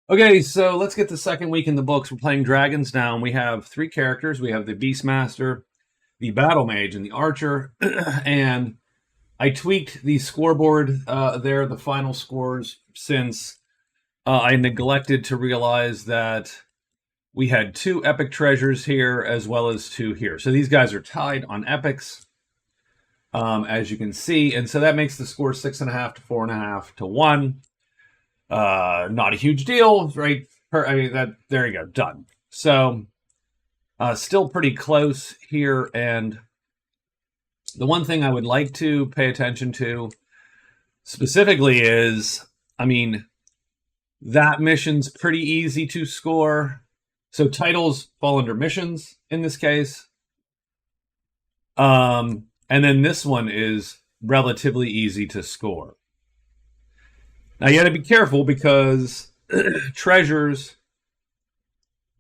Okay, so let's get the second week in the books. We're playing Dragons now, and we have three characters. We have the Beastmaster, the Battlemage, and the Archer. And I tweaked the scoreboard there, the final scores, since I neglected to realize that we had two epic treasures here as well as two here. So these guys are tied on epics, as you can see. And so that makes the score 6.5 to 4.5 to 1. Not a huge deal, right? I mean, that there you go, done. So still pretty close here. And the one thing I would like to pay attention to specifically is, I mean, that mission's pretty easy to score. So titles fall under missions in this case. And then this one is relatively easy to score. Now you got to be careful because treasures,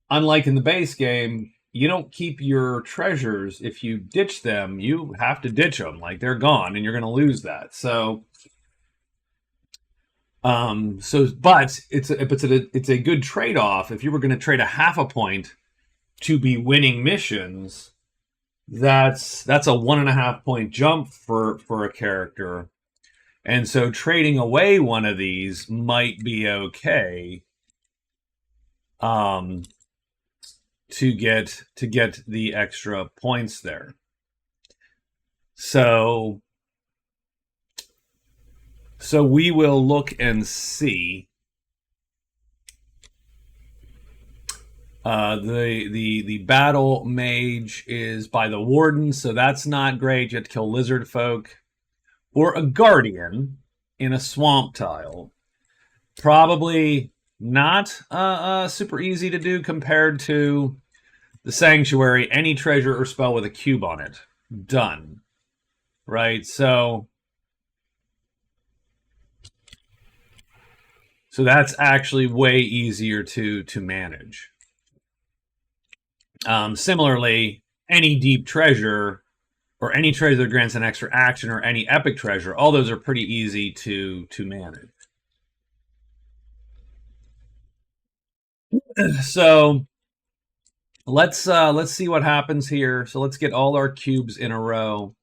unlike in the base game, you don't keep your treasures. If you ditch them, you have to ditch them. Like they're gone, and you're going to lose that. So, but it's a good trade-off. If you were going to trade a half a point to be winning missions, that's a 1.5 point jump for a character. And so trading away one of these might be okay to get the extra points there. So we will look and see. The battle mage is by the warden, so that's not great. You have to kill lizard folk. Or a guardian in a swamp tile. Probably not super easy to do compared to the sanctuary. Any treasure or spell with a cube on it. Done. Right? So that's actually way easier to manage. Similarly, any deep treasure or any treasure that grants an extra action, or any epic treasure, all those are pretty easy to manage. So let's see what happens here. So let's get all our cubes in a row.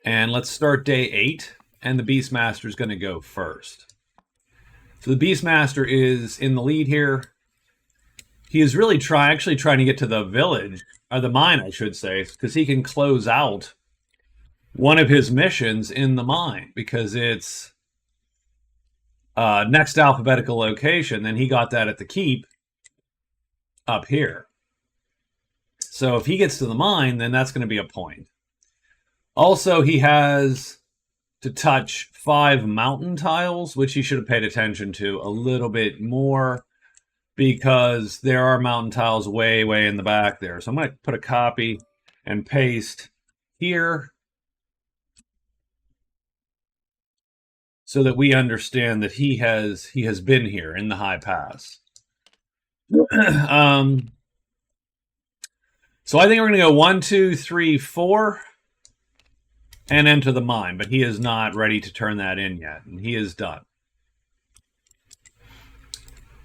And let's start day 8, and the Beastmaster is going to go first. So the Beastmaster is in the lead here. He is really trying to get to the village, or the mine, I should say, because he can close out one of his missions in the mine, because it's next alphabetical location. Then he got that at the keep up here. So if he gets to the mine, then that's going to be a point. Also, he has to touch 5 mountain tiles, which he should have paid attention to a little bit more, because there are mountain tiles way in the back there. So I'm going to put a copy and paste here so that we understand that he has been here in the high pass. So I think we're going to go 1, 2, 3, 4 and enter the mine, but he is not ready to turn that in yet, and he is done.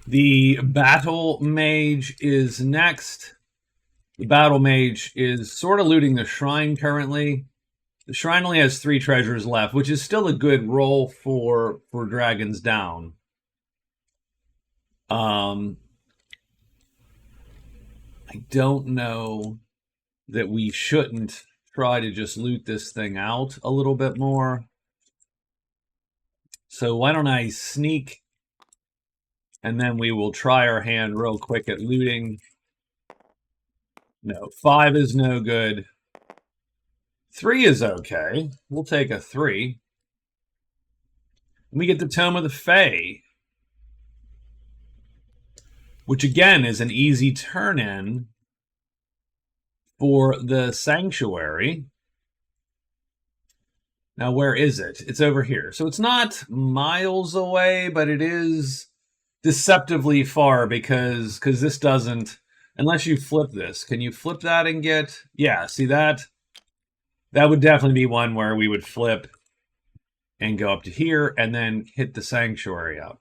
The battle mage is next. The battle mage is sort of looting the shrine currently. The shrine only has 3 treasures left, which is still a good roll for Dragons Down. I don't know that we shouldn't try to just loot this thing out a little bit more. So why don't I sneak, and then we will try our hand real quick at looting. No, 5 is no good. 3 is okay. We'll take a 3. We get the Tome of the Fae, which again is an easy turn-in for the sanctuary. Now, where is it? It's over here. So it's not miles away, but it is deceptively far, because this doesn't, unless you flip this. Can you flip that and get, yeah, see that that would definitely be one where we would flip and go up to here and then hit the sanctuary out.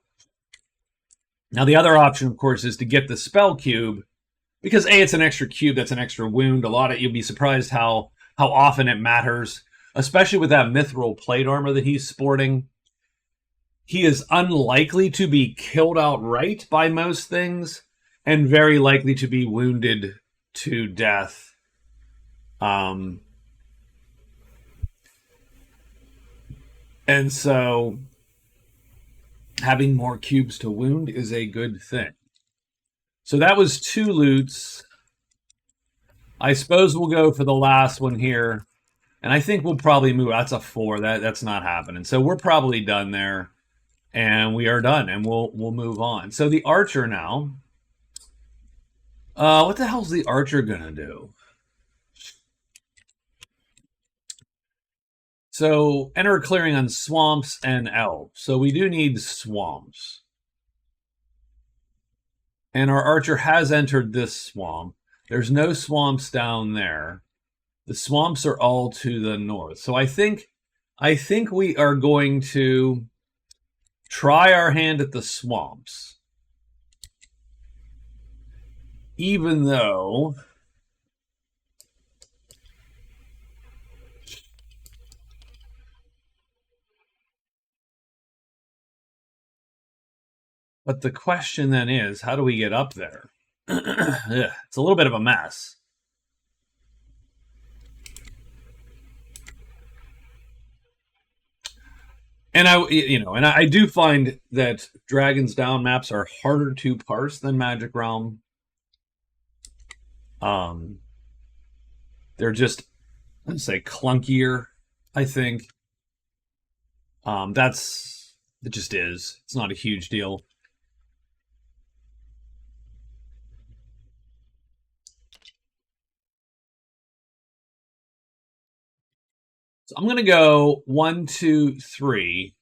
Now, the other option, of course, is to get the spell cube, because A, it's an extra cube, that's an extra wound. You'll be surprised how often it matters, especially with that mithril plate armor that he's sporting. He is unlikely to be killed outright by most things, and very likely to be wounded to death. And so having more cubes to wound is a good thing. So that was 2 loots. I suppose we'll go for the last one here. And I think we'll probably move. That's a 4. That's not happening. So we're probably done there. And we are done. And we'll move on. So the archer now. What the hell's the archer going to do? So enter a clearing on swamps and elves. So we do need swamps. And our archer has entered this swamp. There's no swamps down there. The swamps are all to the north. So I think we are going to try our hand at the swamps. Even though but the question then is, how do we get up there? It's a little bit of a mess. And I do find that Dragons Down maps are harder to parse than Magic Realm. They're just, let's say, clunkier, I think. It just is. It's not a huge deal. So I'm going to go 1, 2, 3.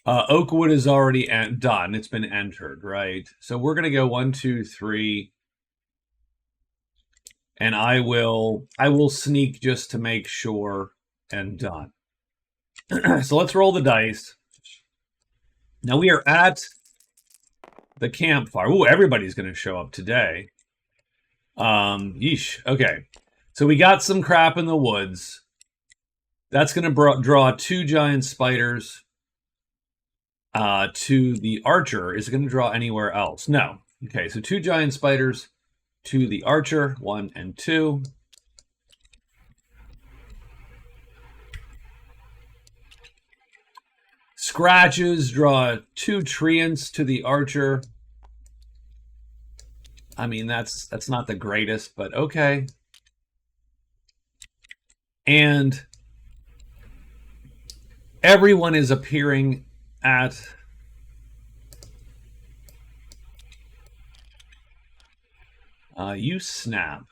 Oakwood is already done. It's been entered, right? So we're going to go 1, 2, 3. And I will sneak just to make sure and done. So let's roll the dice. Now we are at the campfire. Ooh, everybody's going to show up today. Yeesh. Okay. So we got some crap in the woods. That's going to draw 2 giant spiders to the archer. Is it going to draw anywhere else? No. Okay, so 2 giant spiders to the archer. 1 and 2. Scratches draw 2 treants to the archer. I mean, that's not the greatest, but okay. And everyone is appearing at you snap.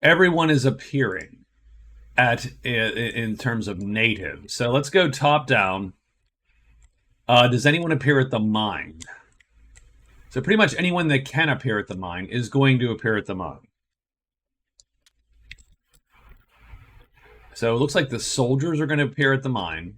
Everyone is appearing at in terms of native. So let's go top down. Does anyone appear at the mine? So pretty much anyone that can appear at the mine is going to appear at the mine. So it looks like the soldiers are going to appear at the mine.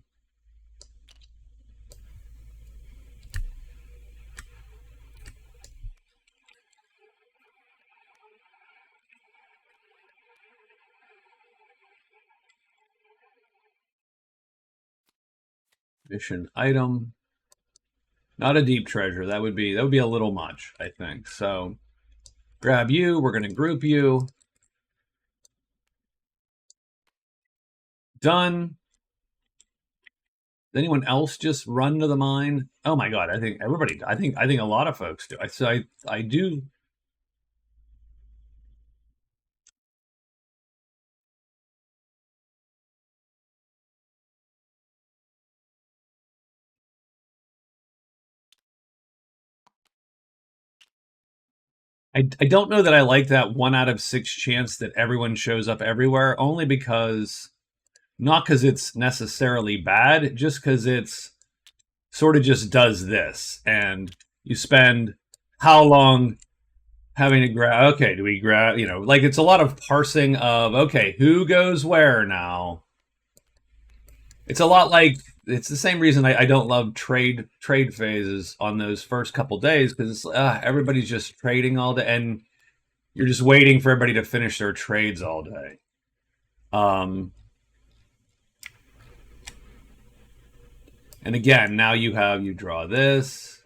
Mission item. Not a deep treasure. That would be a little much, I think. So grab you. We're going to group you. Done. Does anyone else just run to the mine? Oh my god, I think everybody, I think a lot of folks do. I do. I don't know that I like that 1 out of 6 chance that everyone shows up everywhere, only because, not because it's necessarily bad, just because it's sort of just does this. And you spend how long having to grab. Okay, do we grab? You know, like it's a lot of parsing of okay, who goes where now. It's a lot like it's the same reason I don't love trade phases on those first couple days because everybody's just trading all day and you're just waiting for everybody to finish their trades all day. And again, now you draw this,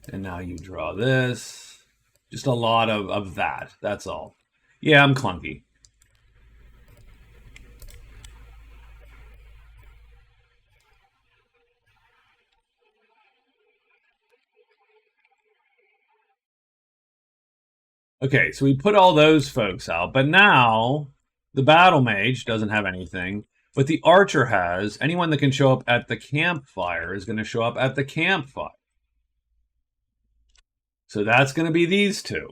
and now you draw this. Just a lot of that. That's all. Yeah, I'm clunky. Okay, so we put all those folks out, but now the Battlemage doesn't have anything, but the Archer has. Anyone that can show up at the campfire is going to show up at the campfire. So that's going to be these two.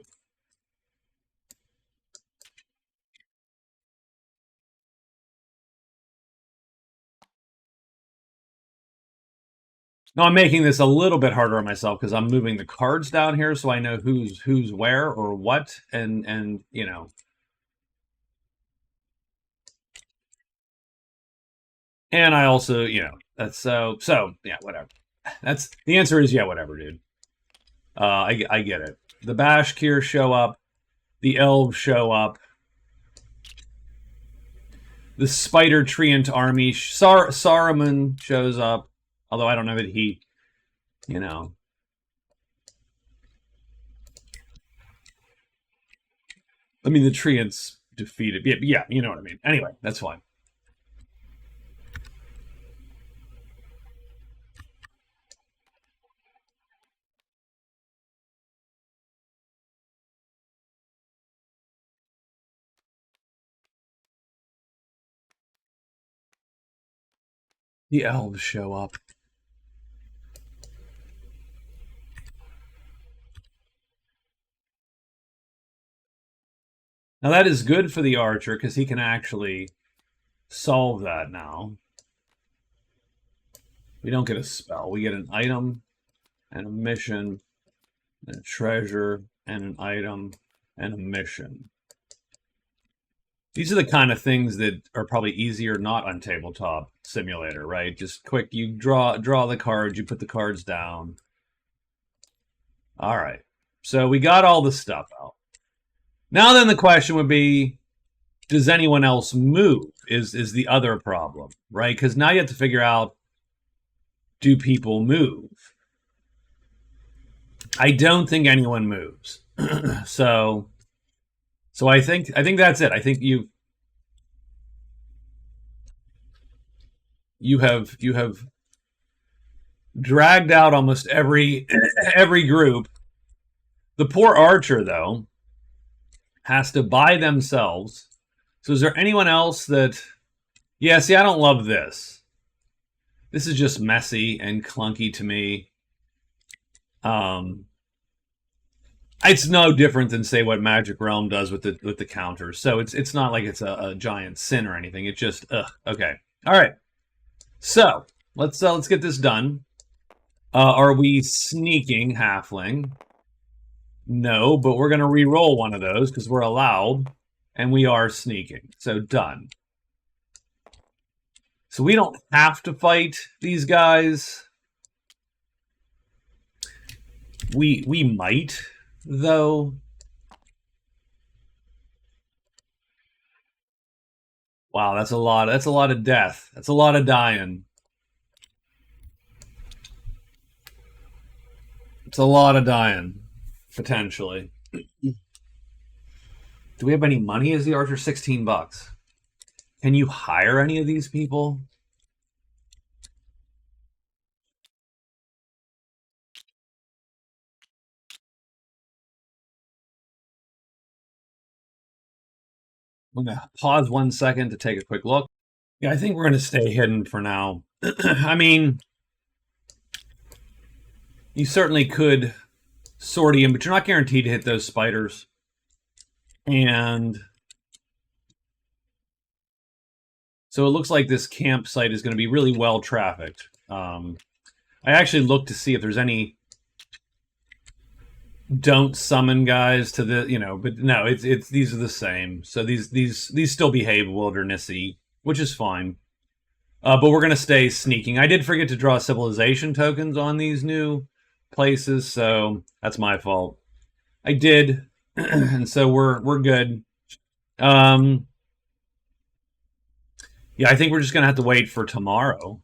Now I'm making this a little bit harder on myself because I'm moving the cards down here so I know who's where or what, and you know. And I also, you know, that's so yeah, whatever. That's the answer is yeah, whatever, dude. I get it. The Bashkir show up, the elves show up, the Spider Treant army, Saruman shows up. Although I don't know that he, you know. I mean, the Treants defeated. Yeah, you know what I mean. Anyway, that's fine. The elves show up. Now that is good for the Archer because he can actually solve that now. We don't get a spell. We get an item and a mission and a treasure and an item and a mission. These are the kind of things that are probably easier not on Tabletop Simulator, right? Just quick, you draw the cards, you put the cards down. All right. So we got all the stuff out. Now then the question would be, does anyone else move? Is the other problem, right? Because now you have to figure out, do people move? I don't think anyone moves. So I think that's it. I think you have dragged out almost every group. The poor Archer though has to buy themselves. So is there anyone else that? Yeah, see, I don't love this. This is just messy and clunky to me. It's no different than say what Magic Realm does with the counters. So it's not like it's a giant sin or anything. It's just okay. All right. So let's get this done. Are we sneaking halfling? No, but we're going to re-roll one of those because we're allowed, and we are sneaking. So done. So we don't have to fight these guys. We might, though. Wow, that's a lot. That's a lot of death. That's a lot of dying. It's a lot of dying, potentially. Do we have any money as the Archer? $16. Can you hire any of these people? I'm going to pause 1 second to take a quick look. Yeah, I think we're going to stay hidden for now. I mean, you certainly could sortium, but you're not guaranteed to hit those spiders. And so it looks like this campsite is going to be really well trafficked. I actually looked to see if there's any don't summon guys to the, you know, but no, it's these are the same. So these still behave wildernessy, which is fine. But we're gonna stay sneaking. I did forget to draw civilization tokens on these new places, so that's my fault. I did, and so we're good. Yeah, I think we're just gonna have to wait for tomorrow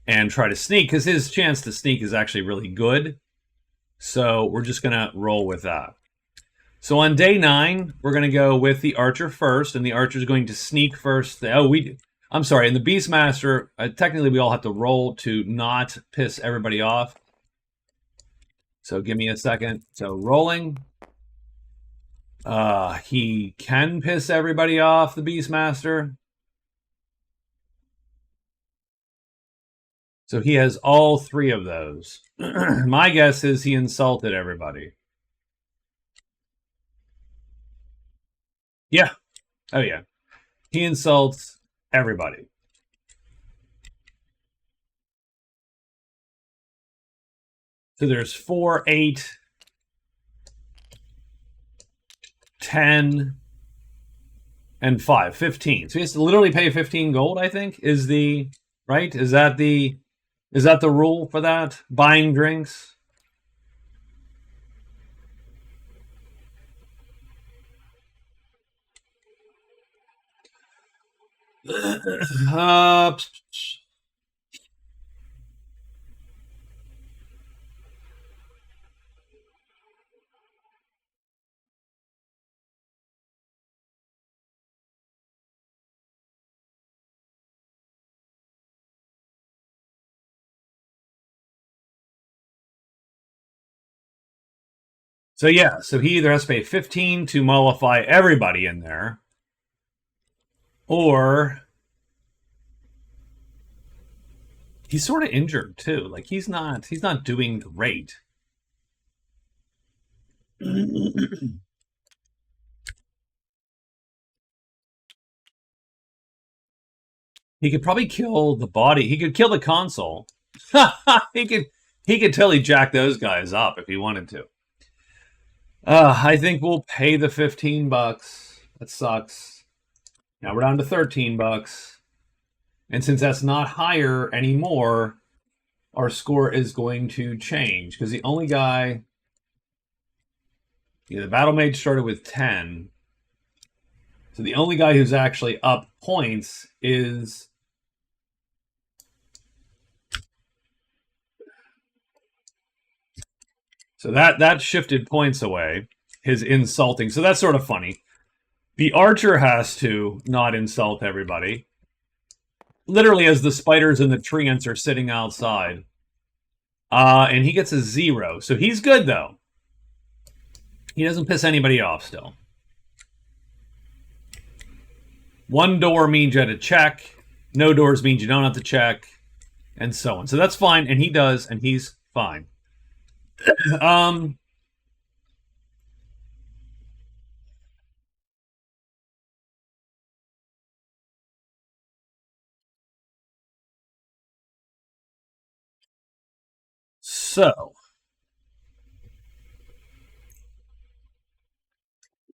and try to sneak because his chance to sneak is actually really good. So we're just gonna roll with that. So on day 9, we're gonna go with the archer first, and the archer is going to sneak first. I'm sorry. In the Beastmaster, technically we all have to roll to not piss everybody off. So give me a second. So rolling. He can piss everybody off, the Beastmaster. So he has all 3 of those. My guess is he insulted everybody. Yeah. Oh, yeah. He insults everybody. So there's 4, 8, 10, and 5. 15. So he has to literally pay 15 gold, I think, is the... Right? Is that the rule for that? Buying drinks? So yeah, so he either has to pay 15 to mollify everybody in there, or he's sort of injured too. Like he's not doing great. He could probably kill the body. He could kill the console. he could totally jack those guys up if he wanted to. I think we'll pay the $15. That sucks. Now we're down to $13. And since that's not higher anymore, our score is going to change. Because the only guy... Yeah, the Battlemage started with 10. So the only guy who's actually up points is... So that shifted points away, his insulting. So that's sort of funny. The archer has to not insult everybody. Literally as the spiders and the tree ants are sitting outside. And he gets a 0. So he's good, though. He doesn't piss anybody off still. 1 door means you had to check. No doors means you don't have to check. And so on. So that's fine. And he does, and he's fine. So,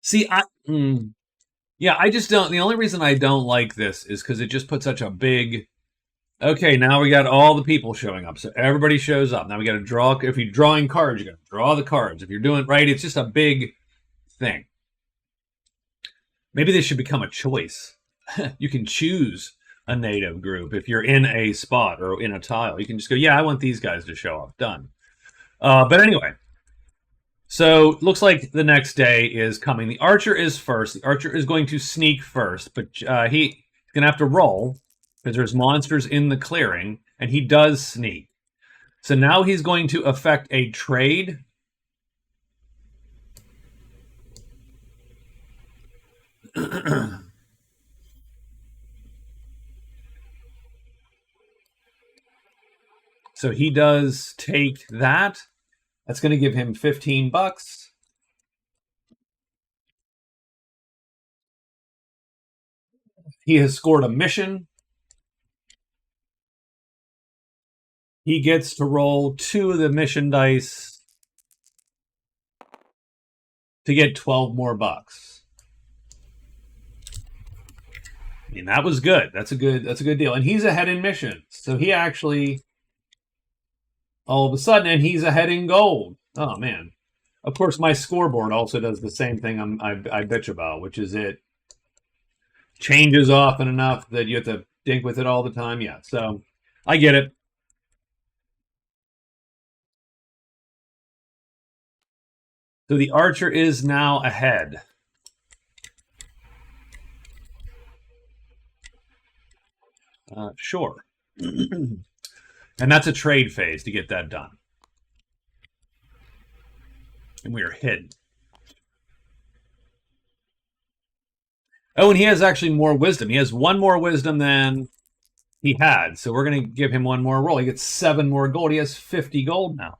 see, yeah, I just don't. The only reason I don't like this is because it just put such a big. Okay, now we got all the people showing up, so everybody shows up. Now we got to draw. If you're drawing cards, you got to draw the cards. If you're doing right, it's just a big thing. Maybe this should become a choice. You can choose a native group if you're in a spot or in a tile. You can just go, yeah, I want these guys to show up. Done. But anyway, so looks like the next day is coming. The archer is first. The archer is going to sneak first, but he's going to have to roll because there's monsters in the clearing, and he does sneak. So now he's going to affect a trade. So he does take that. That's going to give him $15. He has scored a mission. He gets to roll 2 of the mission dice. to get 12 more bucks. I mean, that was good. That's a good deal. And he's ahead in missions. So he actually, all of a sudden, and he's ahead in gold. Oh, man. Of course, my scoreboard also does the same thing I bitch about, which is it changes often enough that you have to dink with it all the time. Yeah, so I get it. So the archer is now ahead. Sure. And that's a trade phase to get that done. And we are hidden. Oh, and he has actually more wisdom. He has one more wisdom than he had. So we're going to give him one more roll. He gets 7 more gold. He has 50 gold now.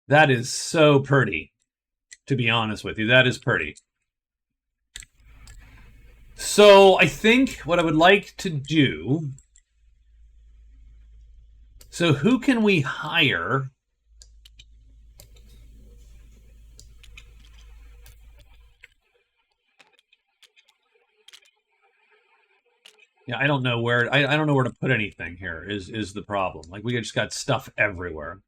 That is so pretty, to be honest with you. That is pretty. So I think what I would like to do... So who can we hire... Yeah, I don't know where I don't know where to put anything here is the problem. Like we just got stuff everywhere.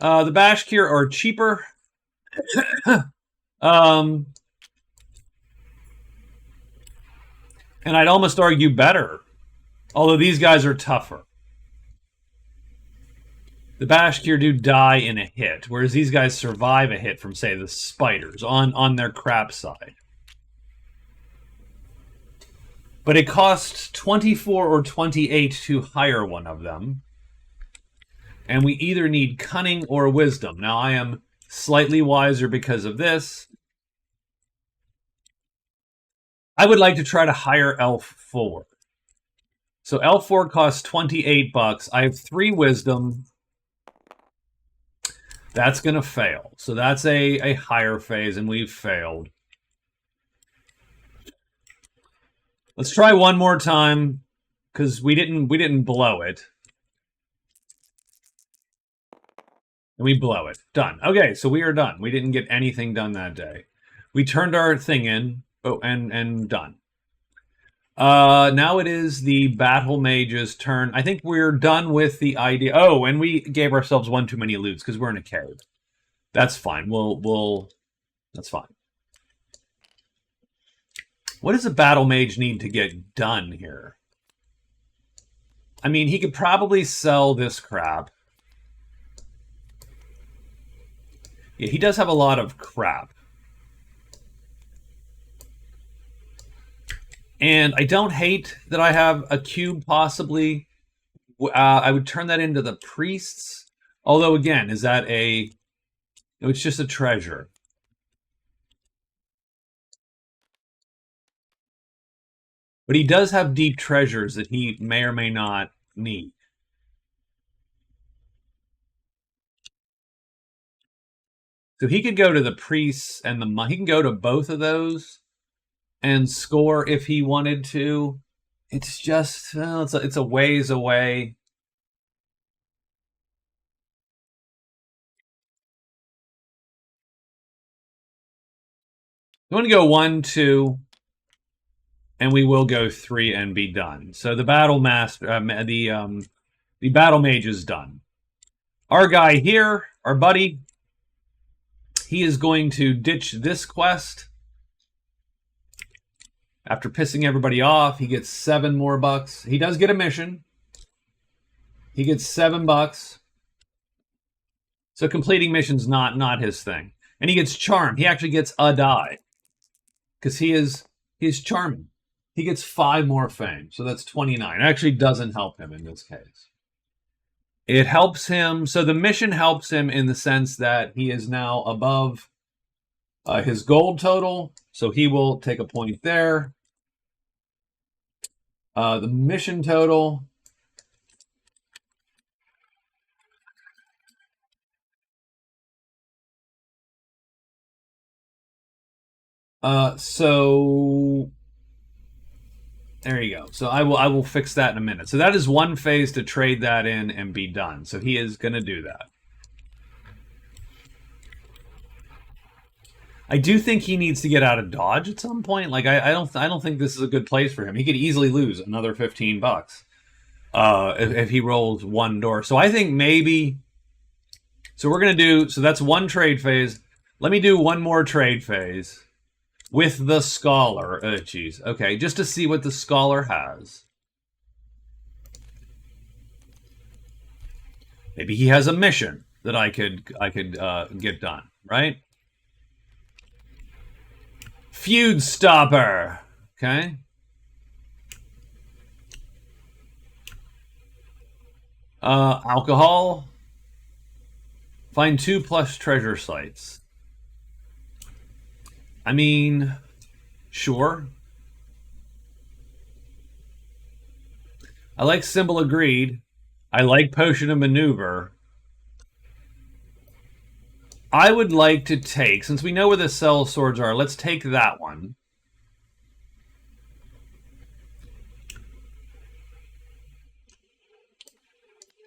The Bashkir are cheaper. And I'd almost argue better. Although these guys are tougher. The Bashkir do die in a hit, whereas these guys survive a hit from, say, the spiders on their crap side. But it costs 24 or 28 to hire one of them. And we either need cunning or wisdom. Now, I am slightly wiser because of this. I would like to try to hire Elf 4. So Elf 4 costs 28 bucks. I have 3 wisdom. That's going to fail. So that's a higher phase, and we've failed. Let's try one more time, because we didn't blow it. And we blow it. Done. Okay, so we are done. We didn't get anything done that day. We turned our thing in. Oh, and done. Now it is the Battlemage's turn. I think we're done with the idea. Oh, and we gave ourselves one too many loots because we're in a cave. That's fine. That's fine. What does a Battlemage need to get done here? I mean, he could probably sell this crap. Yeah, he does have a lot of crap. And I don't hate that I have a cube, possibly. I would turn that into the priests. Although, again, is that a... It's just a treasure. But he does have deep treasures that he may or may not need. So he could go to the priests and the... He can go to both of those and score if he wanted to. It's just... it's a ways away. I'm going to go 1, 2... and we will go 3 and be done. So the Battlemaster, the Battlemage is done. Our guy here, our buddy, he is going to ditch this quest. After pissing everybody off, he gets 7 more bucks. He does get a mission. He gets 7 bucks. So completing missions not his thing. And he gets charm. He actually gets a die. Because he's charming. He gets 5 more fame, so that's 29. It actually doesn't help him in this case. It helps him, so the mission helps him in the sense that he is now above his gold total, so he will take a point there. The mission total... So there you go. So I will fix that in a minute. So that is 1 phase to trade that in and be done. So he is going to do that. I do think he needs to get out of dodge at some point. Like I don't think this is a good place for him. He could easily lose another $15 if he rolls one door. So I think maybe. So we're gonna do. So that's one trade phase. Let me do one more trade phase with the scholar. Oh, geez. Okay, just to see what the scholar has. Maybe he has a mission that I could get done, right? Feud stopper. Okay. Alcohol. Find 2+ treasure sites. I mean, sure. I like symbol of greed. I like potion of maneuver. I would like to take, since we know where the cell swords are, let's take that one.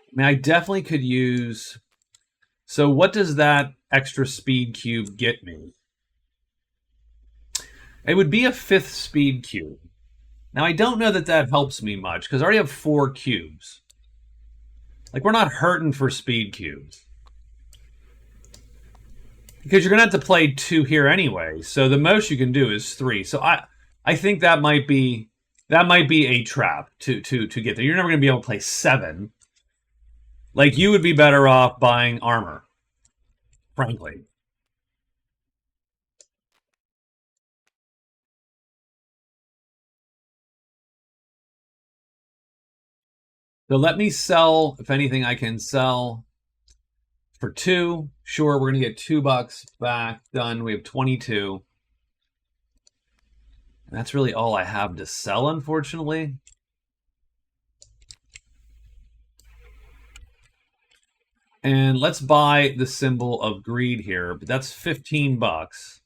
I mean, I definitely could use... So what does that extra speed cube get me? It would be a 5th speed cube. Now, I don't know that that helps me much, because I already have 4 cubes. Like, we're not hurting for speed cubes. Because you're going to have to play 2 here anyway, so the most you can do is 3. So I think that might be a trap to get there. You're never going to be able to play 7. Like, you would be better off buying armor, frankly. So let me sell, if anything I can sell for 2. Sure, we're going to get $2 back. Done. We have 22. And that's really all I have to sell, unfortunately. And let's buy the symbol of greed here, but that's $15.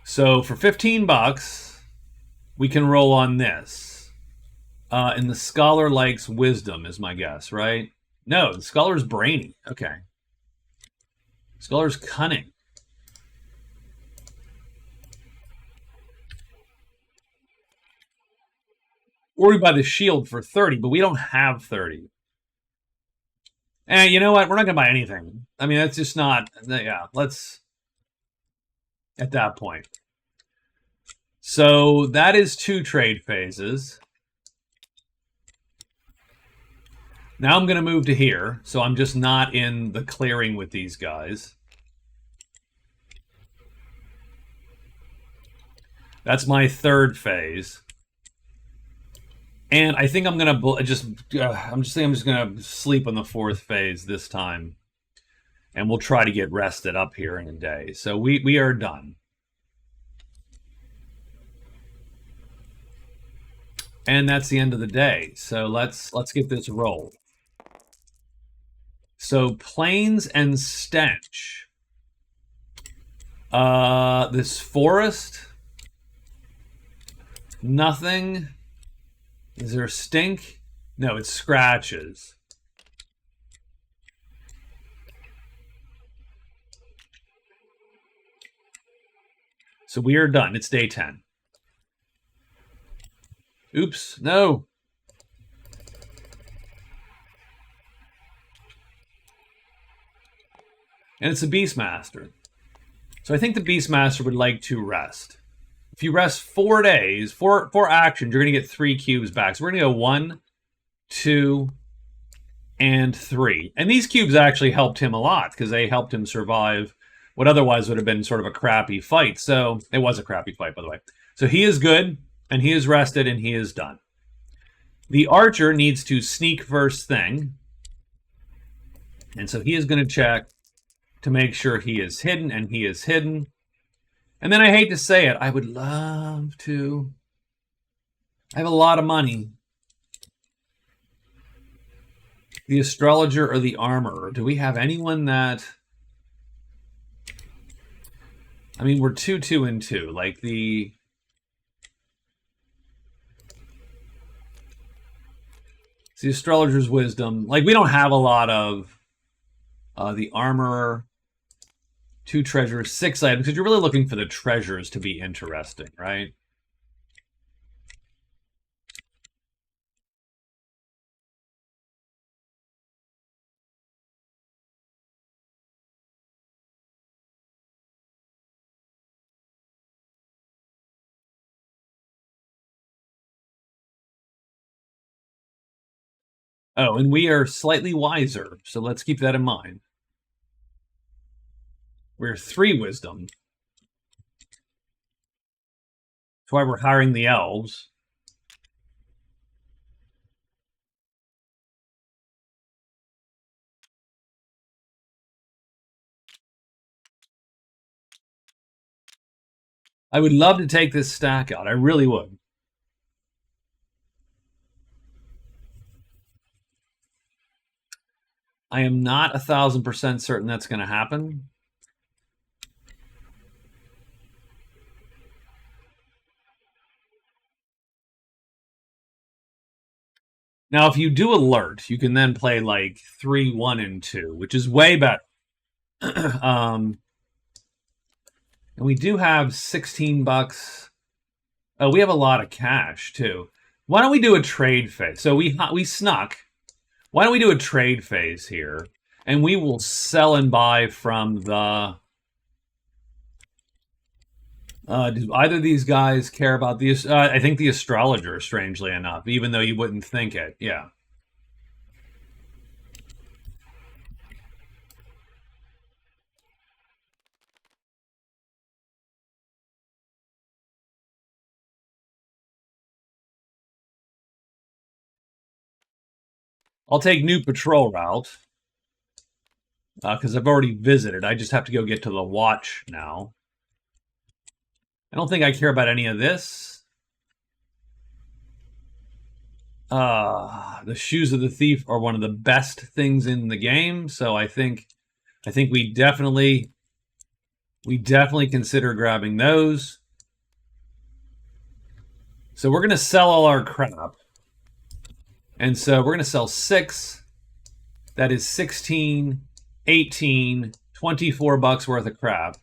So for $15, we can roll on this. And the scholar likes wisdom, is my guess, right? No, the scholar's brainy. Okay. Scholar's cunning. Or we buy the shield for 30, but we don't have 30. And you know what? We're not going to buy anything. I mean, that's just not... Yeah, let's... At that point. So that is 2 trade phases. Now I'm going to move to here, so I'm just not in the clearing with these guys. That's my 3rd phase. And I think I'm going to I'm just going to sleep on the 4th phase this time. And we'll try to get rested up here in a day. So we are done. And that's the end of the day. So let's get this rolled. So plains and stench. This forest. Nothing. Is there stink? No, it's scratches. So we are done. It's day 10. Oops, no. And it's a Beastmaster. So I think the Beastmaster would like to rest. If you rest 4 days, 4 actions, you're going to get 3 cubes back. So we're going to go 1, 2, and 3. And these cubes actually helped him a lot because they helped him survive what otherwise would have been sort of a crappy fight. So it was a crappy fight, by the way. So he is good, and he is rested, and he is done. The archer needs to sneak first thing. And so he is going to check to make sure he is hidden, and he is hidden. And then I hate to say it, I would love to. I have a lot of money. The astrologer or the armorer. Do we have anyone that... I mean, we're 2, 2, and 2. Like the astrologer's wisdom. Like we don't have a lot of the armorer. 2 treasures, 6 items, because you're really looking for the treasures to be interesting, right? Oh, and we are slightly wiser, so let's keep that in mind. We're 3 wisdom. That's why we're hiring the elves. I would love to take this stack out. I really would. I am not 1,000% certain that's going to happen. Now, if you do alert, you can then play like 3, 1, and 2, which is way better. And we do have 16 bucks. Oh, we have a lot of cash too. Why don't we do a trade phase? So we snuck. Why don't we do a trade phase here, and we will sell and buy from the. Do either of these guys care about these? I think the astrologer, strangely enough, even though you wouldn't think it. Yeah. I'll take new patrol route because I've already visited. I just have to go get to the watch now. I don't think I care about any of this. The shoes of the thief are one of the best things in the game, so I think we definitely consider grabbing those. So we're gonna sell all our crap, and so we're gonna sell 6. That is 16, 18, 24 bucks worth of crap.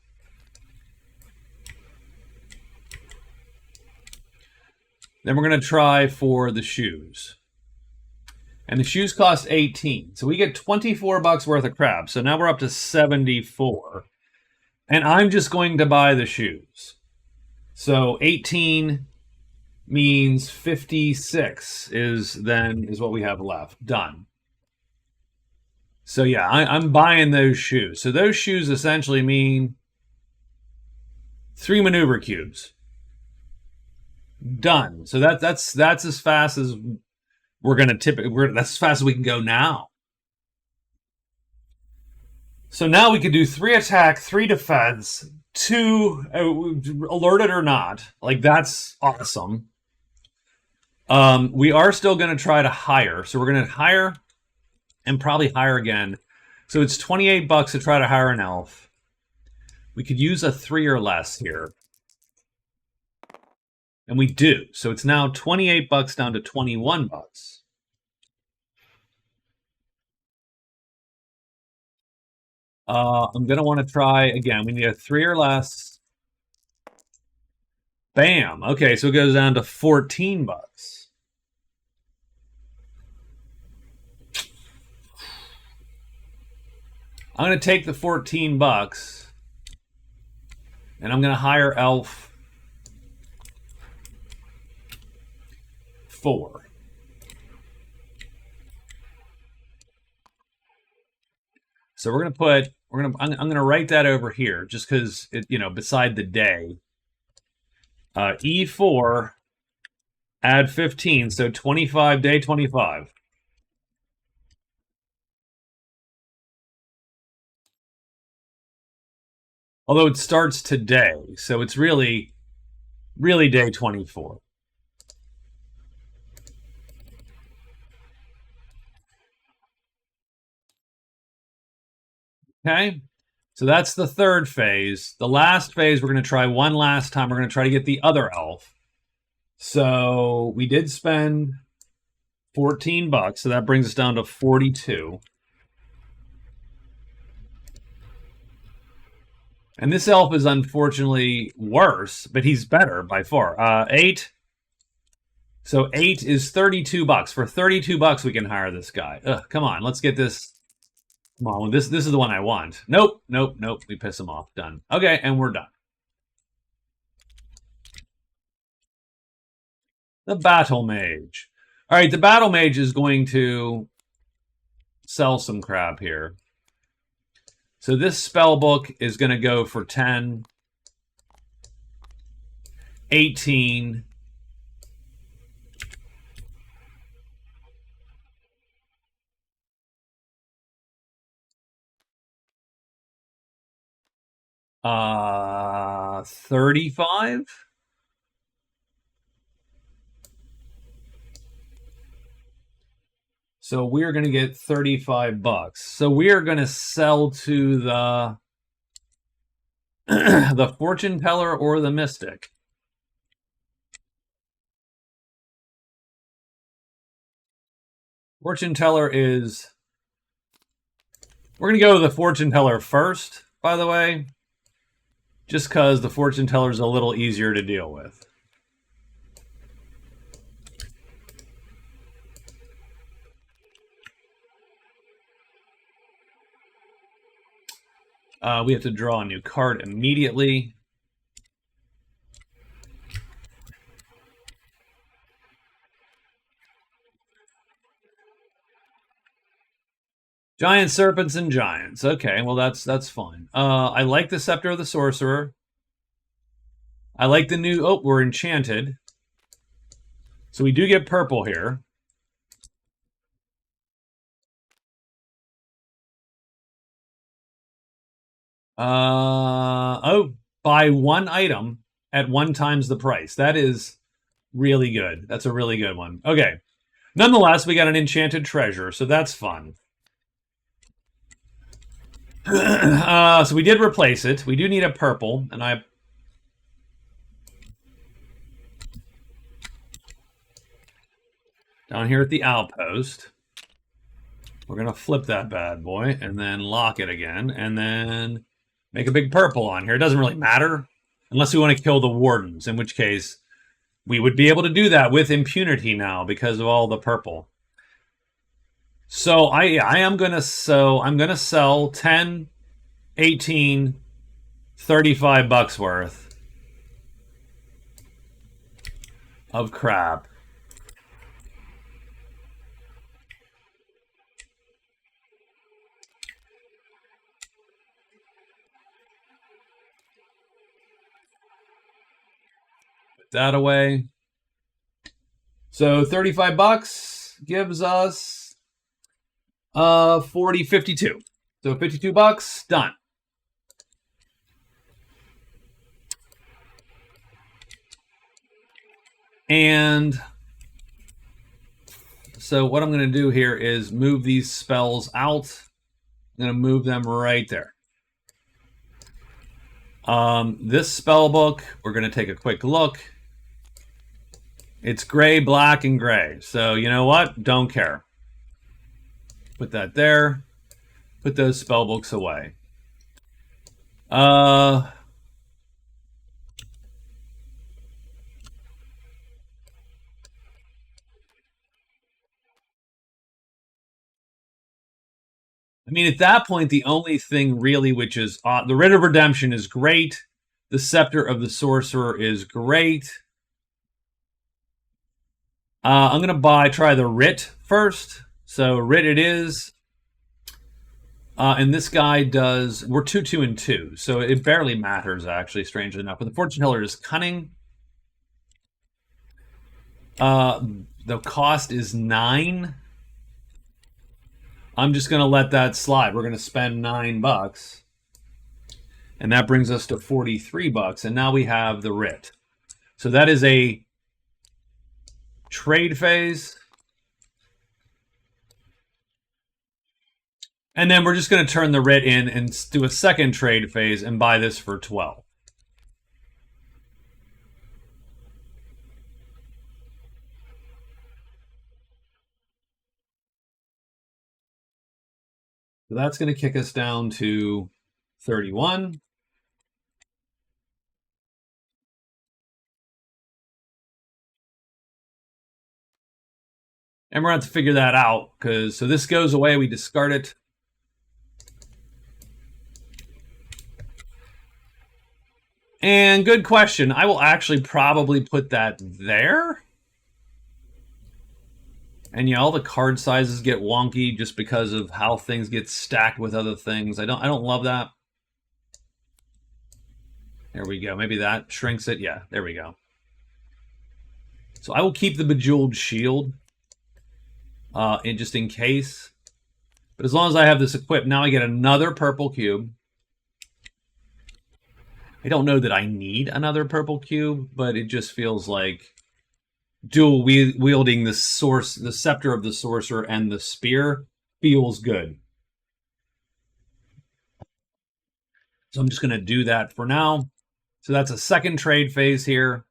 Then we're going to try for the shoes. And the shoes cost 18. So we get 24 bucks worth of crap. So now we're up to 74. And I'm just going to buy the shoes. So 18 means 56 is what we have left. Done. So yeah, I'm buying those shoes. So those shoes essentially mean 3 maneuver cubes. Done. So that's as fast as we're gonna that's as fast as we can go now. So now we could do 3 attack, 3 defense, 2 alerted or not. Like that's awesome. We are still gonna try to hire. So we're gonna hire and probably hire again. So it's 28 bucks to try to hire an elf. We could use a 3 or less here. And we do. So it's now 28 bucks down to 21 bucks. I'm going to want to try again. We need a 3 or less. Bam. Okay, so it goes down to 14 bucks. I'm going to take the 14 bucks and I'm going to hire elf 4. So I'm going to write that over here just because beside the day. E4 add 15, so 25 day 25. Although it starts today, so it's really day 24. Okay, so that's the 3rd phase. The last phase, we're going to try one last time. We're going to try to get the other elf. So we did spend 14 bucks, so that brings us down to 42. And this elf is unfortunately worse, but he's better by far. 8. So 8 is $32. For $32, we can hire this guy. Ugh, come on, let's get this. Come on, this is the one I want. Nope, nope, nope. We piss him off. Done. Okay, and we're done. The Battlemage. All right, the Battlemage is going to sell some crap here. So this spell book is going to go for 10, 18, uh, 35. So we're going to get $35. So we are going to sell to the the fortune teller or the mystic. Fortune teller is... We're going to go to the fortune teller first, by the way, just because the fortune teller is a little easier to deal with. We have to draw a new card immediately. Giant serpents and giants. Okay, well that's fine. I like the Scepter of the Sorcerer. I like the new... Oh, we're enchanted. So we do get purple here. Oh, buy one item at 1 times the price. That is really good. That's a really good one. Okay. Nonetheless, we got an enchanted treasure, so that's fun. So we did replace it. We do need a purple, and I... Down here at the outpost, we're going to flip that bad boy, and then lock it again, and then make a big purple on here. It doesn't really matter, unless we want to kill the wardens, in which case we would be able to do that with impunity now because of all the purple. So I am going to sell 10, 18, $35 worth of crap. Put that away. So $35 gives us 40, 52. So $52, done. And so what I'm going to do here is move these spells out. I'm going to move them right there. This spell book, we're going to take a quick look. It's gray, black, and gray. So you know what? Don't care. Put that there. Put those spell books away. I mean, at that point, the only thing really which is... the Writ of Redemption is great. The Scepter of the Sorcerer is great. I'm going to try the Writ first. So Writ it is. And this guy does... We're 2, 2, and 2. So it barely matters, actually, strangely enough. But the Fortune Teller is Cunning. The cost is 9. I'm just going to let that slide. We're going to spend $9. And that brings us to $43. And now we have the Writ. So that is a trade phase. And then we're just going to turn the Writ in and do a second trade phase and buy this for 12. So that's going to kick us down to 31. And we're going to have to figure that out, because so this goes away, we discard it. And good question. I will actually probably put that there. And yeah, all the card sizes get wonky just because of how things get stacked with other things. I don't love that. There we go. Maybe that shrinks it. Yeah, there we go. So I will keep the Bejeweled Shield, just in case. But as long as I have this equipped, now I get another purple cube. I don't know that I need another purple cube, but it just feels like dual wielding the scepter of the sorcerer and the spear feels good. So I'm just going to do that for now. So that's a second trade phase here.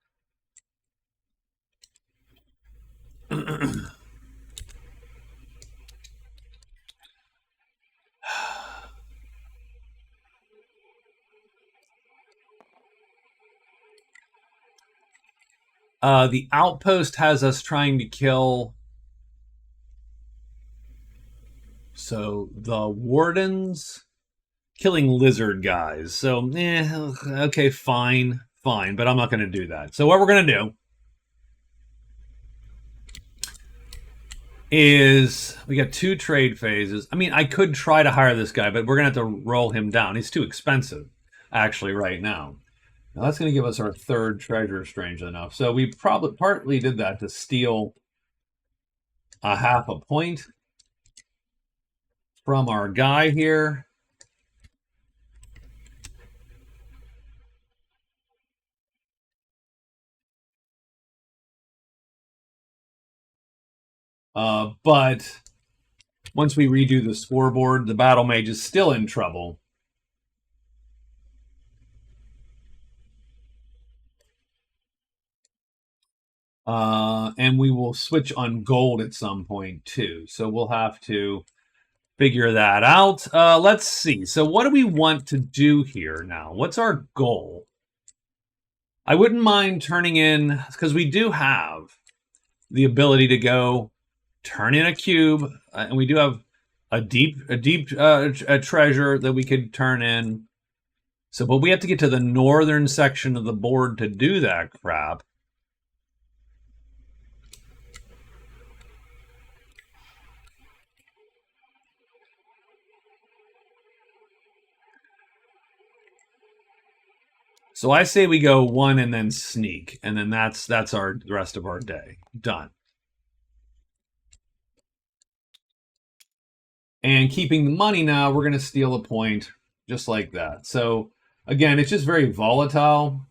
The outpost has us trying to kill. So the wardens killing lizard guys. So, okay, fine. But I'm not going to do that. So what we're going to do is we got 2 trade phases. I mean, I could try to hire this guy, but we're going to have to roll him down. He's too expensive, actually, right now. Now that's going to give us our 3rd treasure, strangely enough. So we probably partly did that to steal a half a point from our guy here. But once we redo the scoreboard, the Battlemage is still in trouble. And we will switch on gold at some point too. So we'll have to figure that out. Let's see. So what do we want to do here now? What's our goal? I wouldn't mind turning in, because we do have the ability to go turn in a cube, and we do have a deep treasure that we could turn in. So, but we have to get to the northern section of the board to do that crap. So I say we go 1 and then sneak, and then that's the rest of our day. Done. And keeping the money now, we're going to steal a point just like that. So again, it's just very volatile.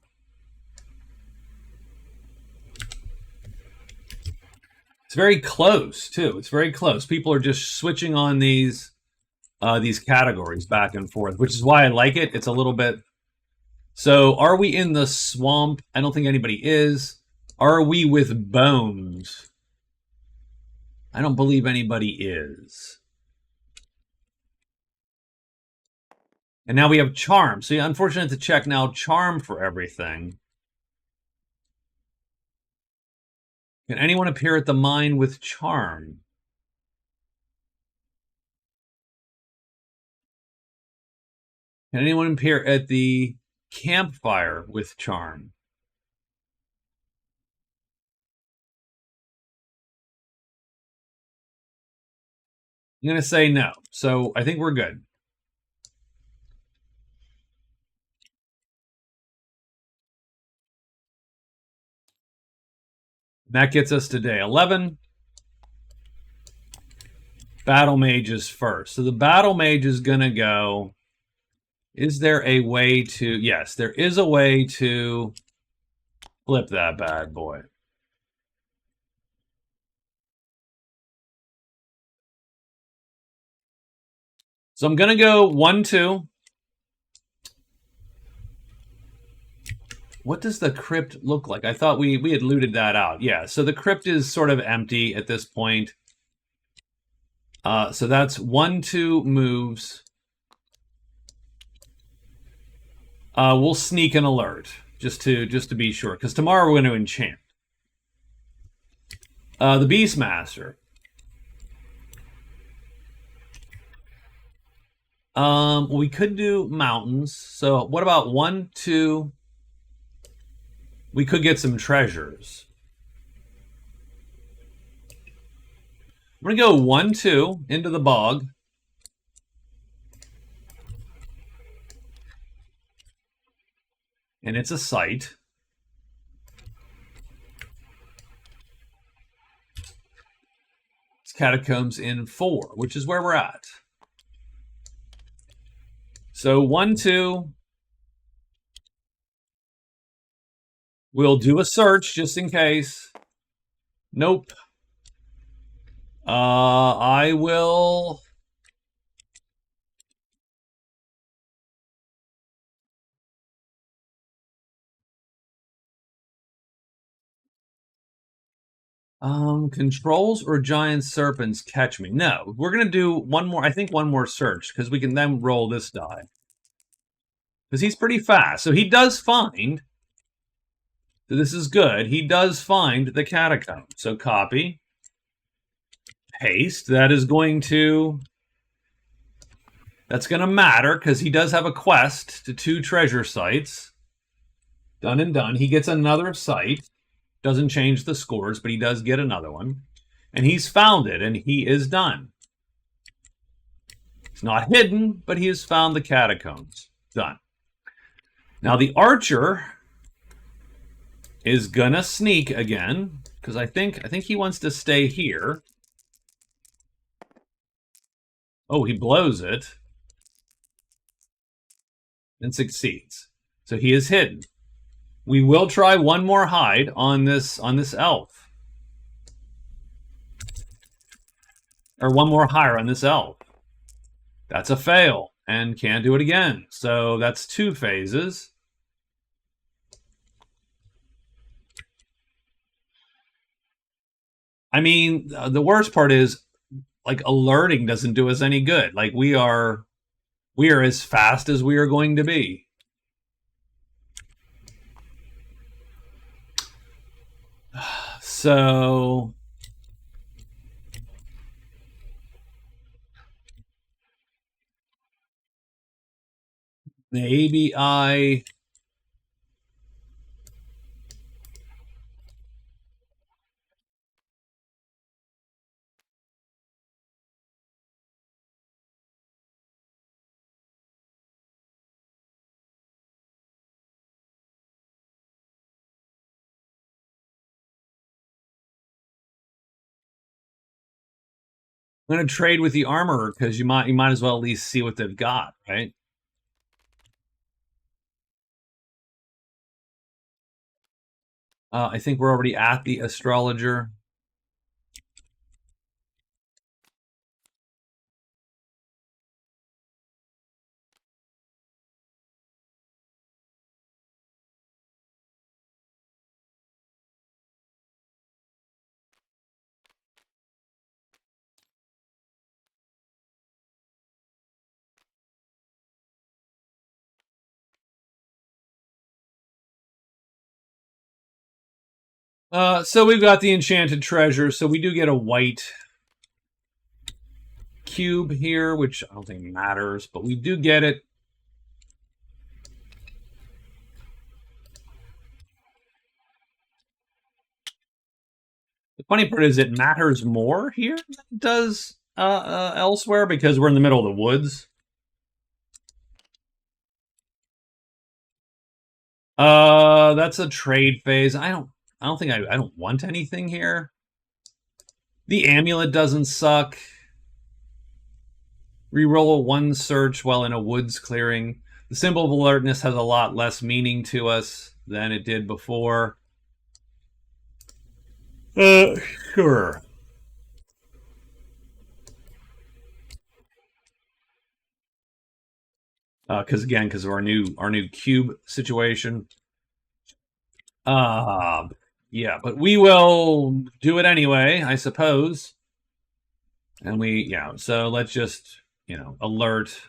It's very close too. It's very close. People are just switching on these categories back and forth, which is why I like it. It's a little bit. So are we in the swamp? I don't think anybody is. Are we with bones? I don't believe anybody is. And now we have charm. So yeah, unfortunate to check now charm for everything. Can anyone appear at the mine with charm? Can anyone appear at the campfire with charm? I'm going to say no. So I think we're good. That gets us to day 11. Battlemage is first. So the Battlemage is going to go. Is there a way to... Yes, there is a way to flip that bad boy. So I'm going to go 1-2. What does the crypt look like? I thought we had looted that out. Yeah, so the crypt is sort of empty at this point. So that's 1-2 moves. We'll sneak an alert just to be sure, because tomorrow we're going to enchant. The Beastmaster. We could do mountains. So what about 1, 2? We could get some treasures. I'm going to go 1, 2 into the bog. And it's a site. It's catacombs in 4, which is where we're at. So 1, 2. We'll do a search just in case. Nope. I will... Controls or giant serpents catch me? No, we're going to do one more, I think one more search, because we can then roll this die. Because he's pretty fast. So he does find, so this is good, he does find the catacomb. So copy, paste, that is going to, that's going to matter, because he does have a quest to 2 treasure sites. Done and done. He gets another site. Doesn't change the scores, but he does get another one. And he's found it, and he is done. It's not hidden, but he has found the catacombs. Done. Now the archer is gonna sneak again, because I think he wants to stay here. Oh, he blows it. And succeeds. So he is hidden. We will try one more hide on this elf. Or one more hire on this elf. That's a fail. And can't do it again. So that's 2 phases. I mean, the worst part is, like, alerting doesn't do us any good. Like, we are as fast as we are going to be. So maybe I'm going to trade with the armorer, because you might as well at least see what they've got, right? I think we're already at the astrologer. So we've got the enchanted treasure. So we do get a white cube here, which I don't think matters, but we do get it. The funny part is it matters more here than it does elsewhere, because we're in the middle of the woods. That's a trade phase. I don't want anything here. The amulet doesn't suck. Reroll 1 search while in a woods clearing. The symbol of alertness has a lot less meaning to us than it did before. Sure. Because of our new cube situation. Yeah, but we will do it anyway, I suppose. And so let's just, alert.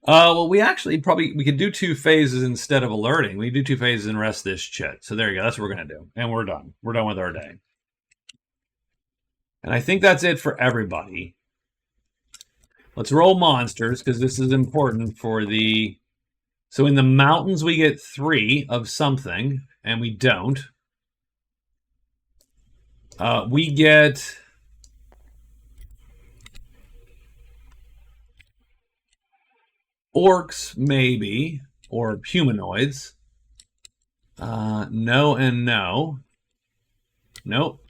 Well, we could do 2 phases instead of alerting. We do 2 phases and rest this chit. So there you go. That's what we're going to do. And we're done. We're done with our day. And I think that's it for everybody. Let's roll monsters, because this is important for the... So in the mountains, we get 3 of something, and we don't. We get... orcs, maybe, or humanoids. No and no. Nope.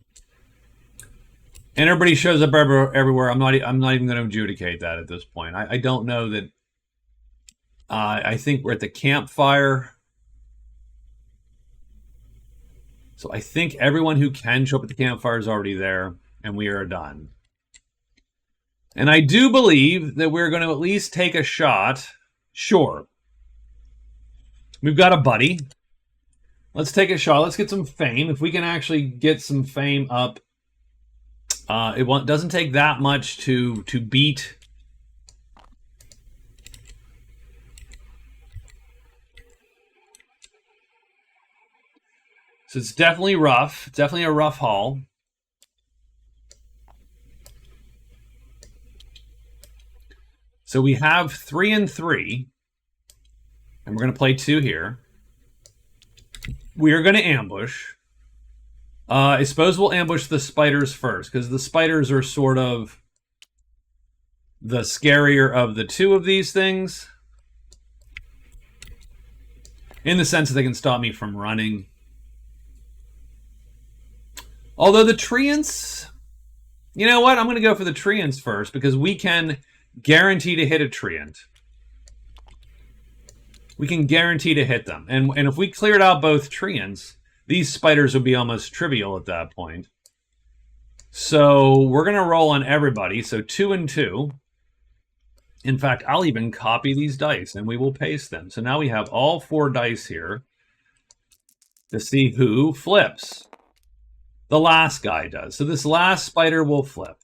And everybody shows up everywhere. I'm not even going to adjudicate that at this point. I don't know that. I think we're at the campfire. So I think everyone who can show up at the campfire is already there, and we are done. And I do believe that we're going to at least take a shot. Sure. We've got a buddy. Let's take a shot. Let's get some fame. If we can actually get some fame up, it doesn't take that much to beat. So it's definitely rough. It's definitely a rough haul. So we have 3 and 3. And we're going to play 2 here. We are going to ambush. I suppose we'll ambush the spiders first, because the spiders are sort of the scarier of the 2 of these things. In the sense that they can stop me from running. Although the treants... You know what? I'm going to go for the treants first, because we can guarantee to hit a treant. We can guarantee to hit them. And if we cleared out both treants, these spiders would be almost trivial at that point. So we're going to roll on everybody. So 2 and 2. In fact, I'll even copy these dice, and we will paste them. So now we have all 4 dice here to see who flips. The last guy does. So this last spider will flip.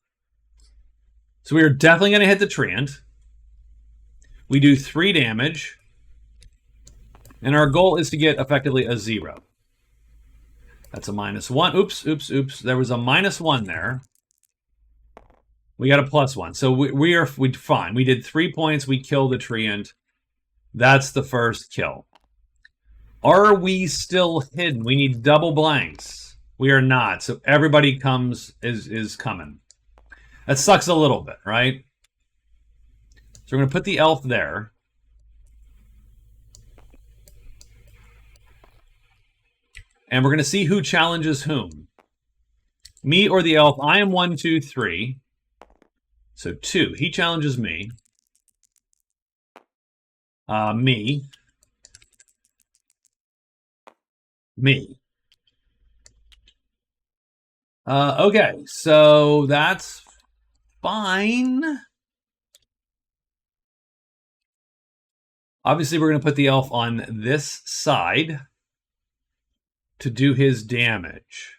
So we are definitely going to hit the treant. We do 3 damage. And our goal is to get effectively a 0. That's a -1. Oops, oops, oops. There was a -1 there. We got a +1. So we're fine. We did 3 points. We killed the treant. That's the first kill. Are we still hidden? We need double blanks. We are not. So everybody is coming. That sucks a little bit, right? So we're going to put the elf there. And we're going to see who challenges whom. Me or the elf. I am 1, 2, 3. So 2. He challenges me. Me. Me. Okay, so that's fine. Obviously, we're going to put the elf on this side to do his damage.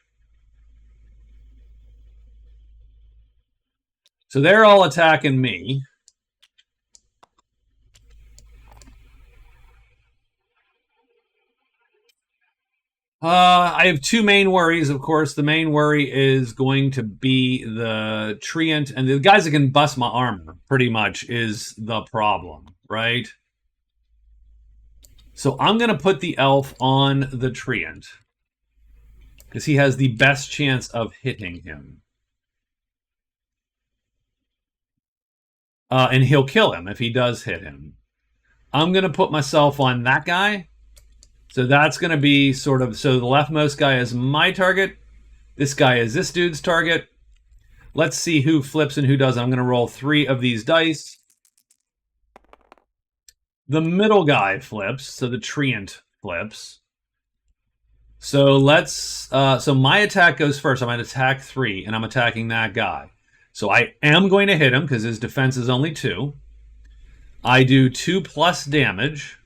So they're all attacking me. I have 2 main worries, of course. The main worry is going to be the treant, and the guys that can bust my armor, pretty much, is the problem, right? So I'm going to put the elf on the treant, because he has the best chance of hitting him. And he'll kill him if he does hit him. I'm going to put myself on that guy. So that's going to be sort of... So the leftmost guy is my target. This guy is this dude's target. Let's see who flips and who doesn't. I'm going to roll 3 of these dice. The middle guy flips. So the treant flips. So let's... so my attack goes first. I'm going to attack 3, and I'm attacking that guy. So I am going to hit him, because his defense is only 2. I do 2 plus damage.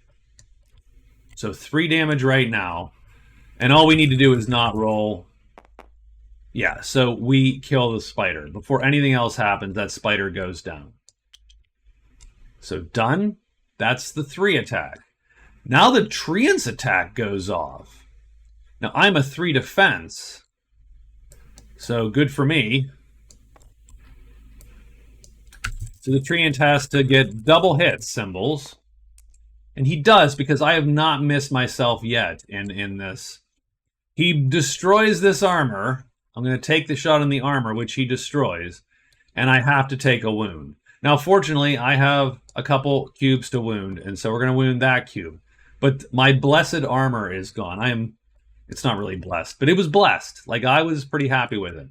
So 3 damage right now. And all we need to do is not roll. Yeah, so we kill the spider. Before anything else happens, that spider goes down. So done. That's the 3 attack. Now the treant's attack goes off. Now I'm a 3 defense. So good for me. So the treant has to get double hit symbols. And he does, because I have not missed myself yet in this. He destroys this armor. I'm going to take the shot on the armor, which he destroys. And I have to take a wound. Now, fortunately, I have a couple cubes to wound. And so we're going to wound that cube. But my blessed armor is gone. It's not really blessed, but it was blessed. Like, I was pretty happy with it.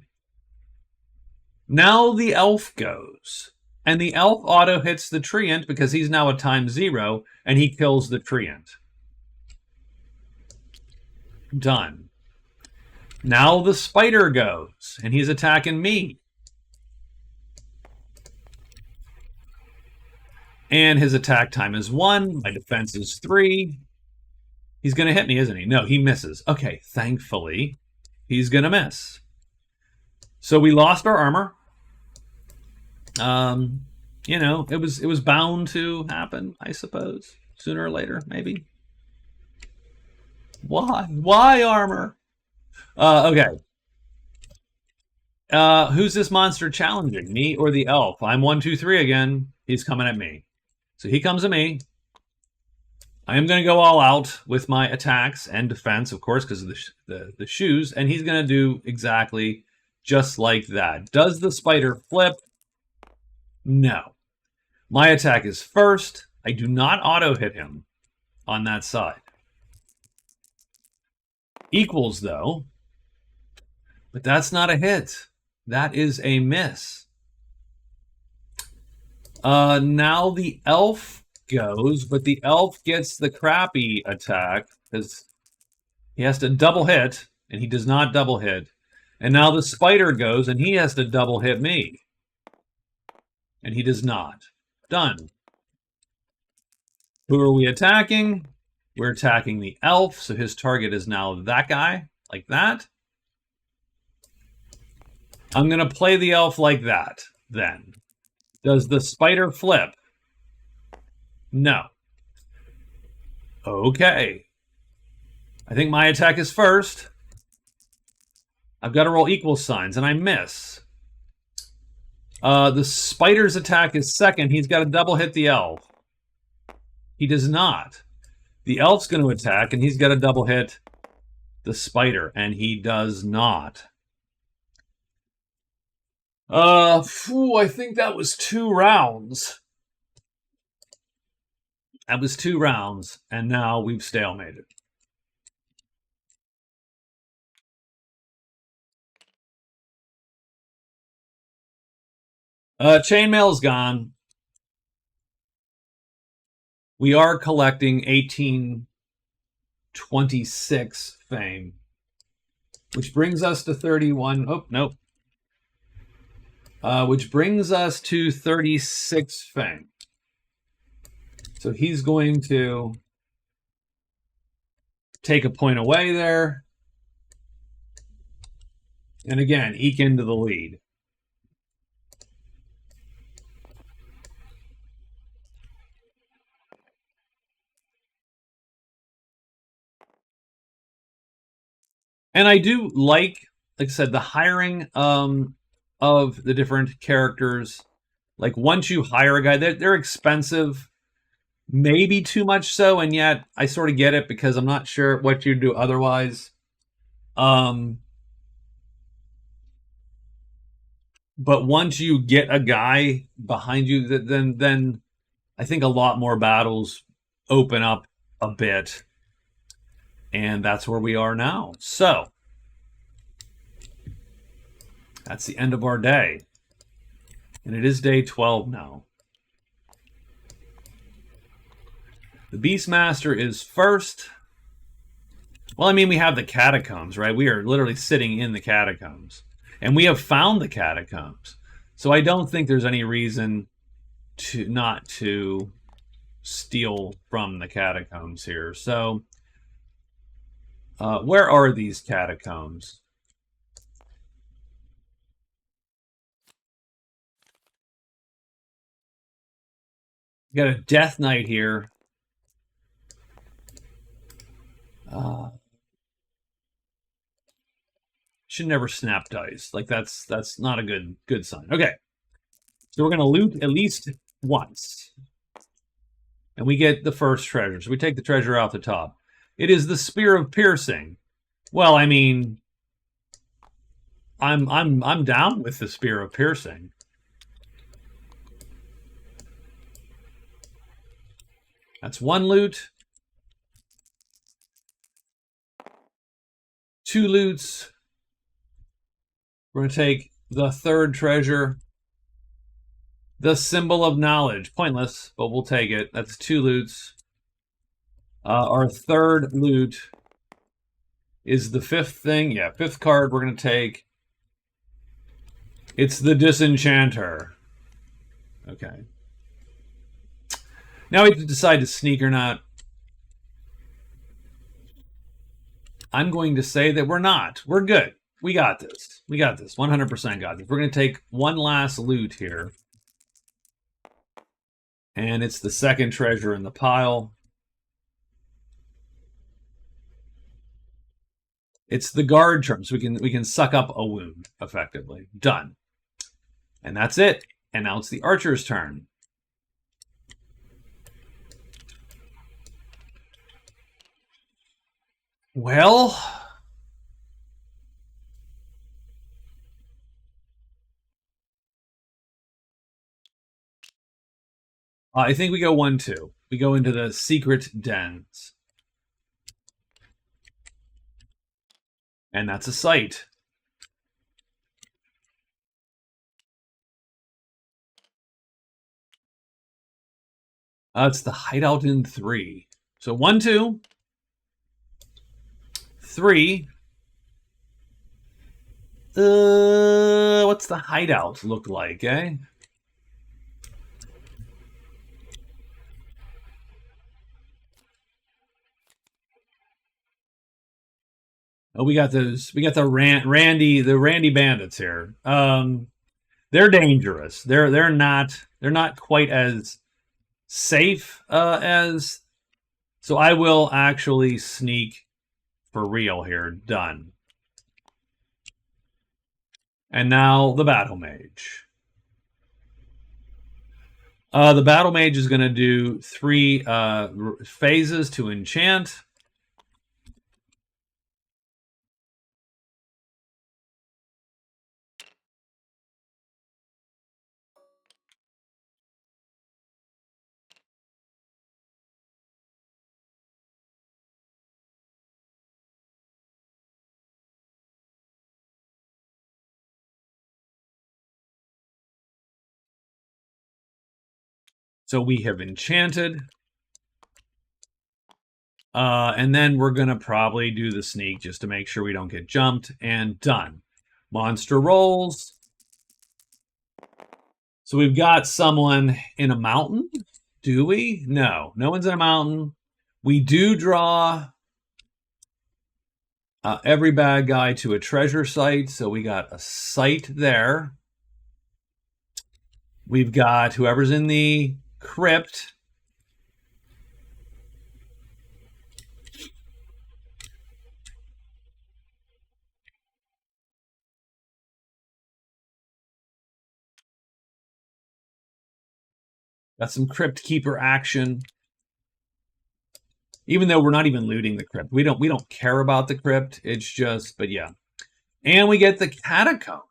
Now the elf goes. And the elf auto hits the treant because he's now a ×0, and he kills the treant. Done. Now the spider goes, and he's attacking me. And his attack time is 1. My defense is 3. He's going to hit me, isn't he? No, he misses. Okay, thankfully, he's going to miss. So we lost our armor. You know, it was bound to happen, I suppose. Sooner or later, maybe. Why armor? Okay. Who's this monster challenging? Me or the elf? I'm 1, 2, 3 again. He's coming at me. So he comes at me. I am going to go all out with my attacks and defense, of course, because of the shoes. And he's going to do exactly just like that. Does the spider flip? No. My attack is first. I do not auto-hit him on that side. Equals, though. But that's not a hit. That is a miss. Now the elf goes, but the elf gets the crappy attack because he has to double hit, and he does not double hit. And now the spider goes, and he has to double hit me. And he does not. Done. Who are we attacking? We're attacking the elf, so his target is now that guy, like that. I'm going to play the elf like that, then. Does the spider flip? No. Okay. I think my attack is first. I've got to roll equal signs, and I miss. The spider's attack is second. He's got to double hit the elf. He does not. The elf's going to attack, and he's got to double hit the spider, and he does not. I think that was 2 rounds. That was 2 rounds, and now we've stalemated. Chainmail's gone. We are collecting 1826 fame, which brings us to 31. Oh, nope. Which brings us to 36 fame. So he's going to take a point away there. And again, eke into the lead. And I do like I said, the hiring of the different characters. Like, once you hire a guy, they're expensive. Maybe too much so, and yet I sort of get it because I'm not sure what you'd do otherwise. But once you get a guy behind you, then I think a lot more battles open up a bit. And that's where we are now. So, that's the end of our day. And it is day 12 now. The Beastmaster is first. Well, I mean, we have the catacombs, right? We are literally sitting in the catacombs. And we have found the catacombs. So I don't think there's any reason to not to steal from the catacombs here. So, where are these catacombs? We got a Death Knight here. Should never snap dice. Like, that's not a good sign. Okay. So we're going to loot at least once. And we get the first treasure. So we take the treasure off the top. It is the Spear of Piercing. Well, I mean, I'm down with the Spear of Piercing. That's one loot. 2 loots. We're going to take the third treasure. The Symbol of Knowledge. Pointless, but we'll take it. That's 2 loots. Our third loot is the 5th thing. Yeah, 5th card we're going to take. It's the Disenchanter. Okay. Now we have to decide to sneak or not. I'm going to say that we're not. We're good. We got this. We got this. 100% got this. We're going to take one last loot here. And it's the second treasure in the pile. It's the guard charm, so we can suck up a wound effectively. Done. And that's it. And now it's the archer's turn. Well, I think we go 1-2. We go into the secret dens. And that's a sight. It's the hideout in 3. So 1-2. 3. What's the hideout look like, eh? Oh, we got those. We got the Randy bandits here. They're dangerous. They're not quite as safe as. So I will actually sneak for real here. Done. And now the Battlemage. The Battlemage is going to do 3 phases to enchant. So we have enchanted. And then we're going to probably do the sneak just to make sure we don't get jumped. And done. Monster rolls. So we've got someone in a mountain. Do we? No. No one's in a mountain. We do draw every bad guy to a treasure site. So we got a site there. We've got whoever's in the crypt. Got some Crypt Keeper action. Even though we're not even looting the crypt. We don't care about the crypt. It's just, but yeah. And we get the catacombs.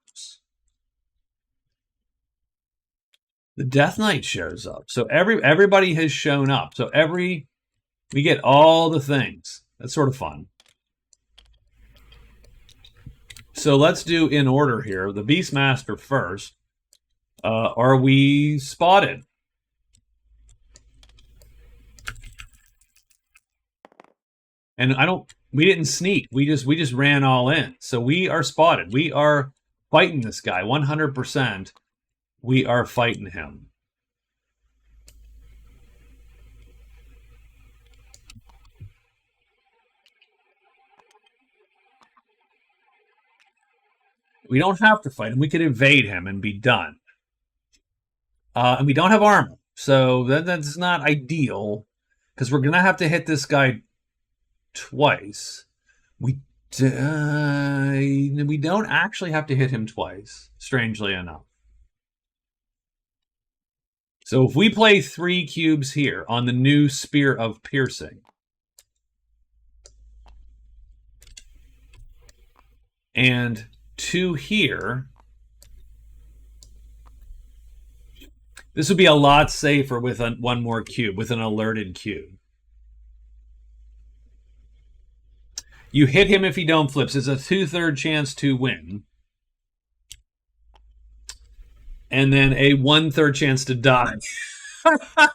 The Death Knight shows up. So everybody has shown up. So we get all the things. That's sort of fun. So let's do in order here. The Beastmaster first. Are we spotted? And we didn't sneak. We just ran all in. So we are spotted. We are fighting this guy 100%. We are fighting him. We don't have to fight him. We could evade him and be done. And we don't have armor. So that's not ideal. Because we're going to have to hit this guy twice. We don't actually have to hit him twice, strangely enough. So if we play 3 cubes here on the new Spear of Piercing, and 2 here, this would be a lot safer with one more cube, with an alerted cube. You hit him if he don't flips. It's a 2/3 chance to win. And then a 1/3 chance to die.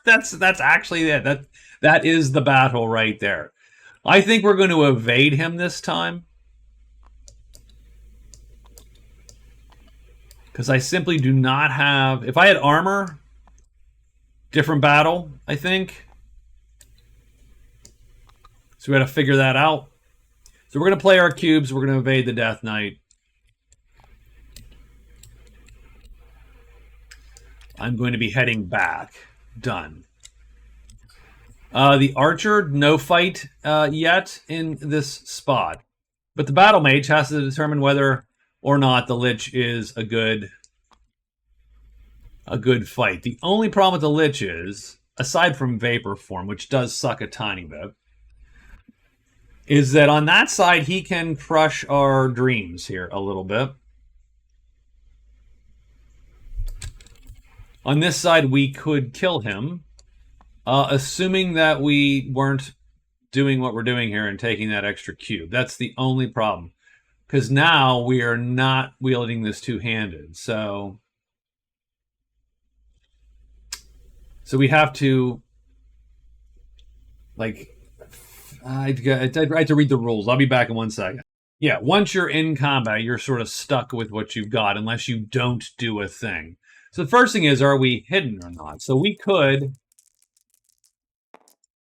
that's actually it. That is the battle right there. I think we're going to evade him this time, because I simply do not have... If I had armor, different battle, I think. So we got to figure that out. So we're going to play our cubes. We're going to evade the Death Knight. I'm going to be heading back. Done. The Archer, no fight yet in this spot. But the Battlemage has to determine whether or not the Lich is a good fight. The only problem with the Lich is, aside from Vapor Form, which does suck a tiny bit, is that on that side he can crush our dreams here a little bit. On this side we could kill him, assuming that we weren't doing what we're doing here and taking that extra cube. That's the only problem, because now we are not wielding this two-handed. So we have to, like, I have to read the rules. I'll be back in 1 second. Yeah, once you're in combat, you're sort of stuck with what you've got unless you don't do a thing. So the first thing is, are we hidden or not? So we could...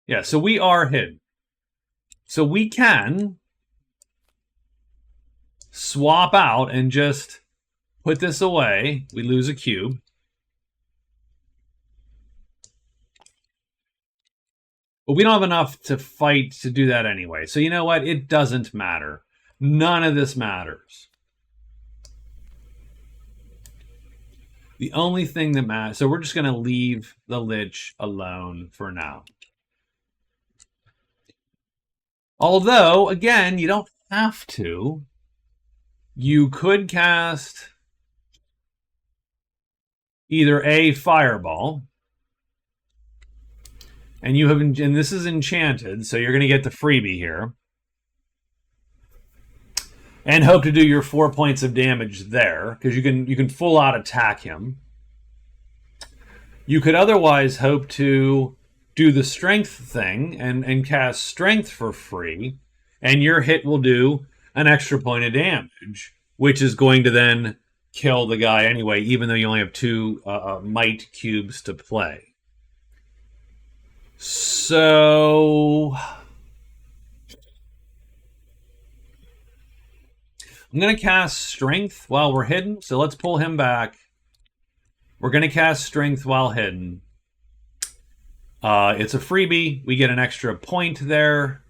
Yeah, so we are hidden. So we can swap out and just put this away. We lose a cube. But we don't have enough to fight to do that anyway. So you know what? It doesn't matter. None of this matters. The only thing that matters... So we're just going to leave the Lich alone for now. Although, again, you don't have to. You could cast either a Fireball... And you have, and this is enchanted, so you're going to get the freebie here. And hope to do your 4 points of damage there, because you can full out attack him. You could otherwise hope to do the strength thing and cast strength for free, and your hit will do an extra point of damage, which is going to then kill the guy anyway, even though you only have 2 might cubes to play. So I'm going to cast Strength while we're hidden. So let's pull him back. We're going to cast Strength while hidden. It's a freebie. We get an extra point there.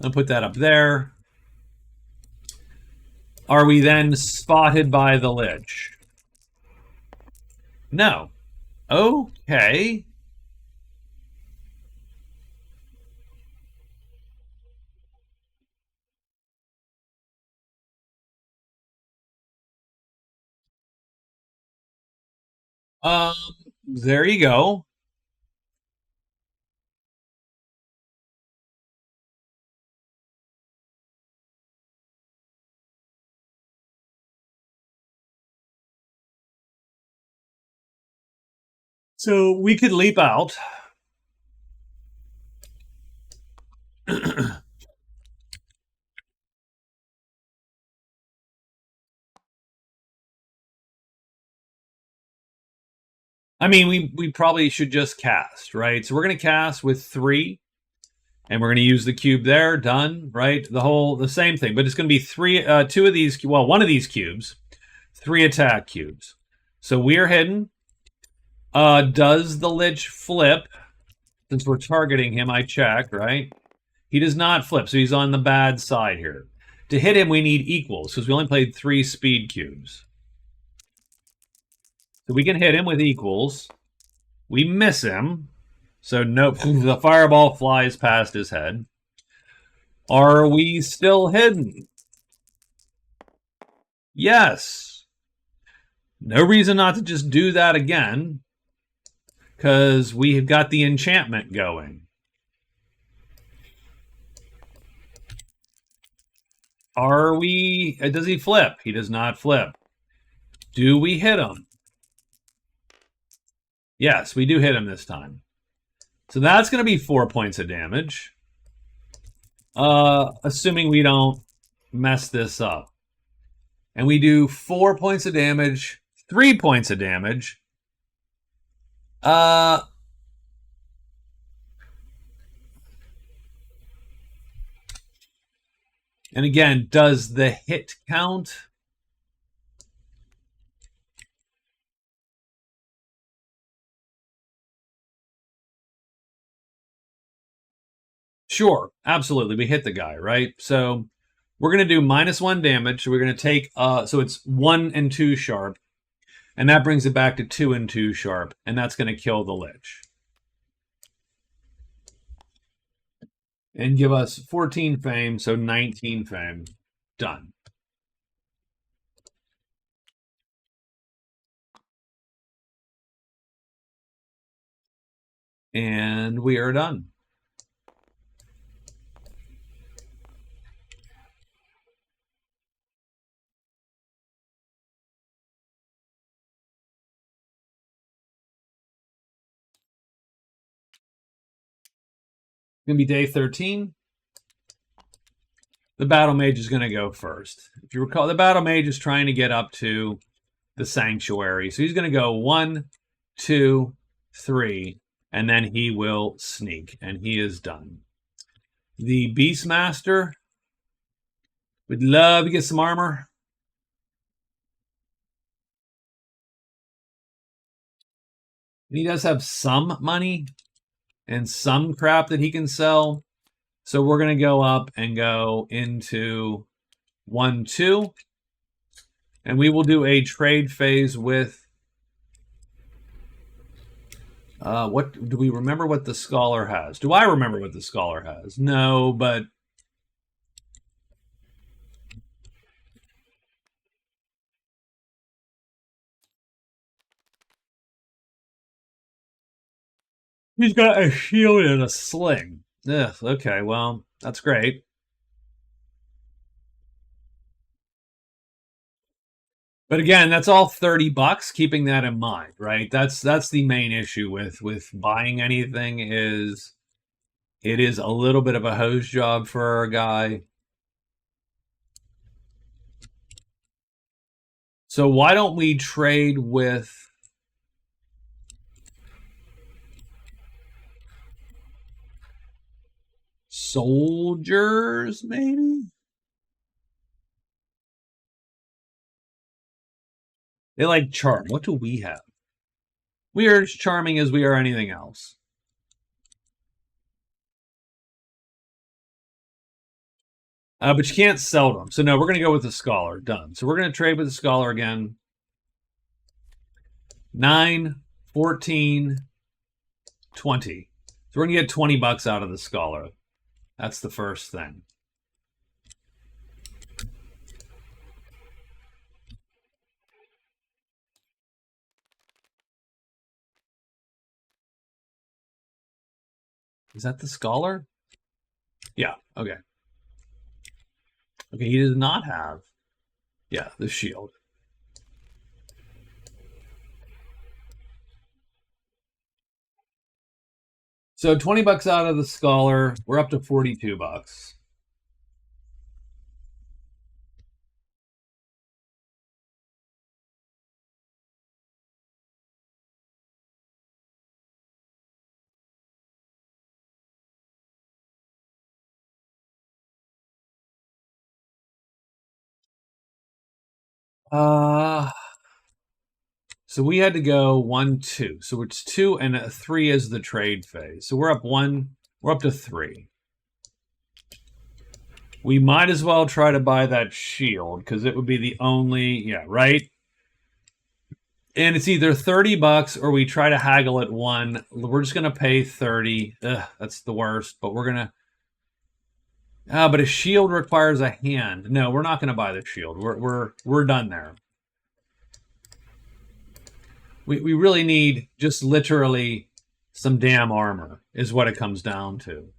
I'll put that up there. Are we then spotted by the Lich? No. Okay. There you go. So we could leap out. I mean, we probably should just cast, right? So we're going to cast with 3, and we're going to use the cube there. Done, right? The same thing, but it's going to be 2 of these, well, 1 of these cubes, 3 attack cubes. So we're hidden. Does the Lich flip? Since we're targeting him, I check, right? He does not flip, so he's on the bad side here. To hit him, we need equals, because we only played 3 speed cubes. So we can hit him with equals. We miss him. So nope, the fireball flies past his head. Are we still hidden? Yes. No reason not to just do that again, because we've got the enchantment going. Are we... Does he flip? He does not flip. Do we hit him? Yes, we do hit him this time. So that's going to be 4 points of damage. Assuming we don't mess this up. And we do 4 points of damage, 3 points of damage. And again, does the hit count? Sure, absolutely. We hit the guy, right? So we're going to do -1 damage. So we're going to take, so it's 1 and 2 sharp. And that brings it back to 2 and 2 sharp. And that's going to kill the Lich. And give us 14 fame, so 19 fame. Done. And we are done. Going to be day 13. The Battlemage is going to go first. If you recall, the Battlemage is trying to get up to the Sanctuary. So he's going to go 1, 2, 3, and then he will sneak, and he is done. The Beastmaster would love to get some armor. And he does have some money and some crap that he can sell. So we're going to go up and go into 1, 2. And we will do a trade phase with... what do we remember what the Scholar has? Do I remember what the Scholar has? No, but... He's got a shield and a sling. Ugh, okay, well, that's great. But again, that's all $30. Keeping that in mind, right? That's the main issue with buying anything is it is a little bit of a hose job for our guy. So why don't we trade with soldiers, maybe? They like charm. What do we have? We are as charming as we are anything else. But you can't sell them. So no, we're going to go with the Scholar. Done. So we're going to trade with the Scholar again. 9, 14, 20. So we're going to get $20 out of the Scholar. That's the first thing. Is that the Scholar? Yeah, okay. Okay, he does not have, yeah, the shield. So $20 out of the Scholar. We're up to $42. So we had to go 1, 2. So it's 2 and 3 is the trade phase. So we're up 1. We're up to 3. We might as well try to buy that shield because it would be the only, yeah, right? And it's either 30 bucks or we try to haggle at 1. We're just going to pay 30. Ugh, that's the worst, but we're going to... but a shield requires a hand. No, we're not going to buy the shield. We're done there. We really need just literally some damn armor is what it comes down to.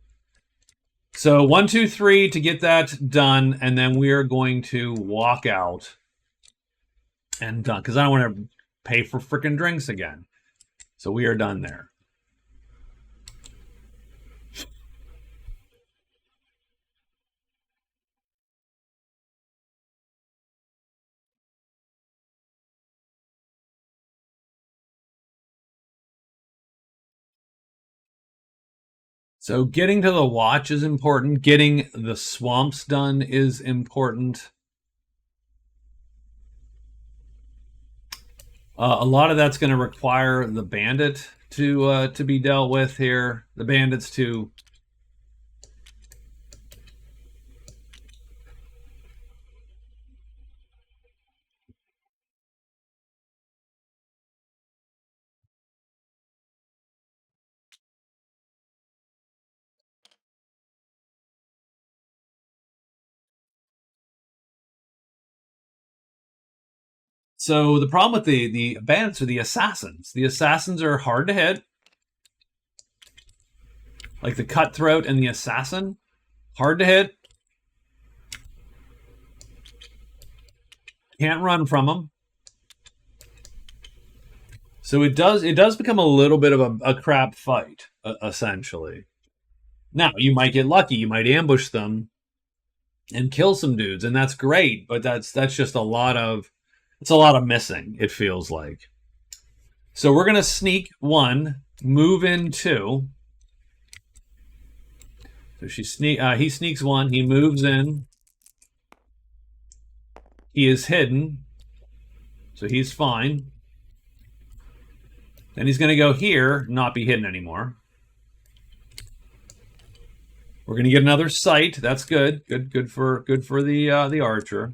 So 1, 2, 3 to get that done, and then we are going to walk out and done, because I don't want to pay for freaking drinks again. So we are done there. So getting to the watch is important. Getting the swamps done is important. A lot of that's going to require the bandit to be dealt with here. The bandits to... So the problem with the bandits are the assassins. The assassins are hard to hit. Like the cutthroat and the assassin, hard to hit. Can't run from them. So it does become a little bit of a crap fight, essentially. Now, you might get lucky. You might ambush them and kill some dudes, and that's great, but that's just a lot of... It's a lot of missing, it feels like. So we're going to sneak 1, move in 2. So he sneaks 1, he moves in. He is hidden, so he's fine. Then he's going to go here, not be hidden anymore. We're going to get another sight. That's good. Good for the archer.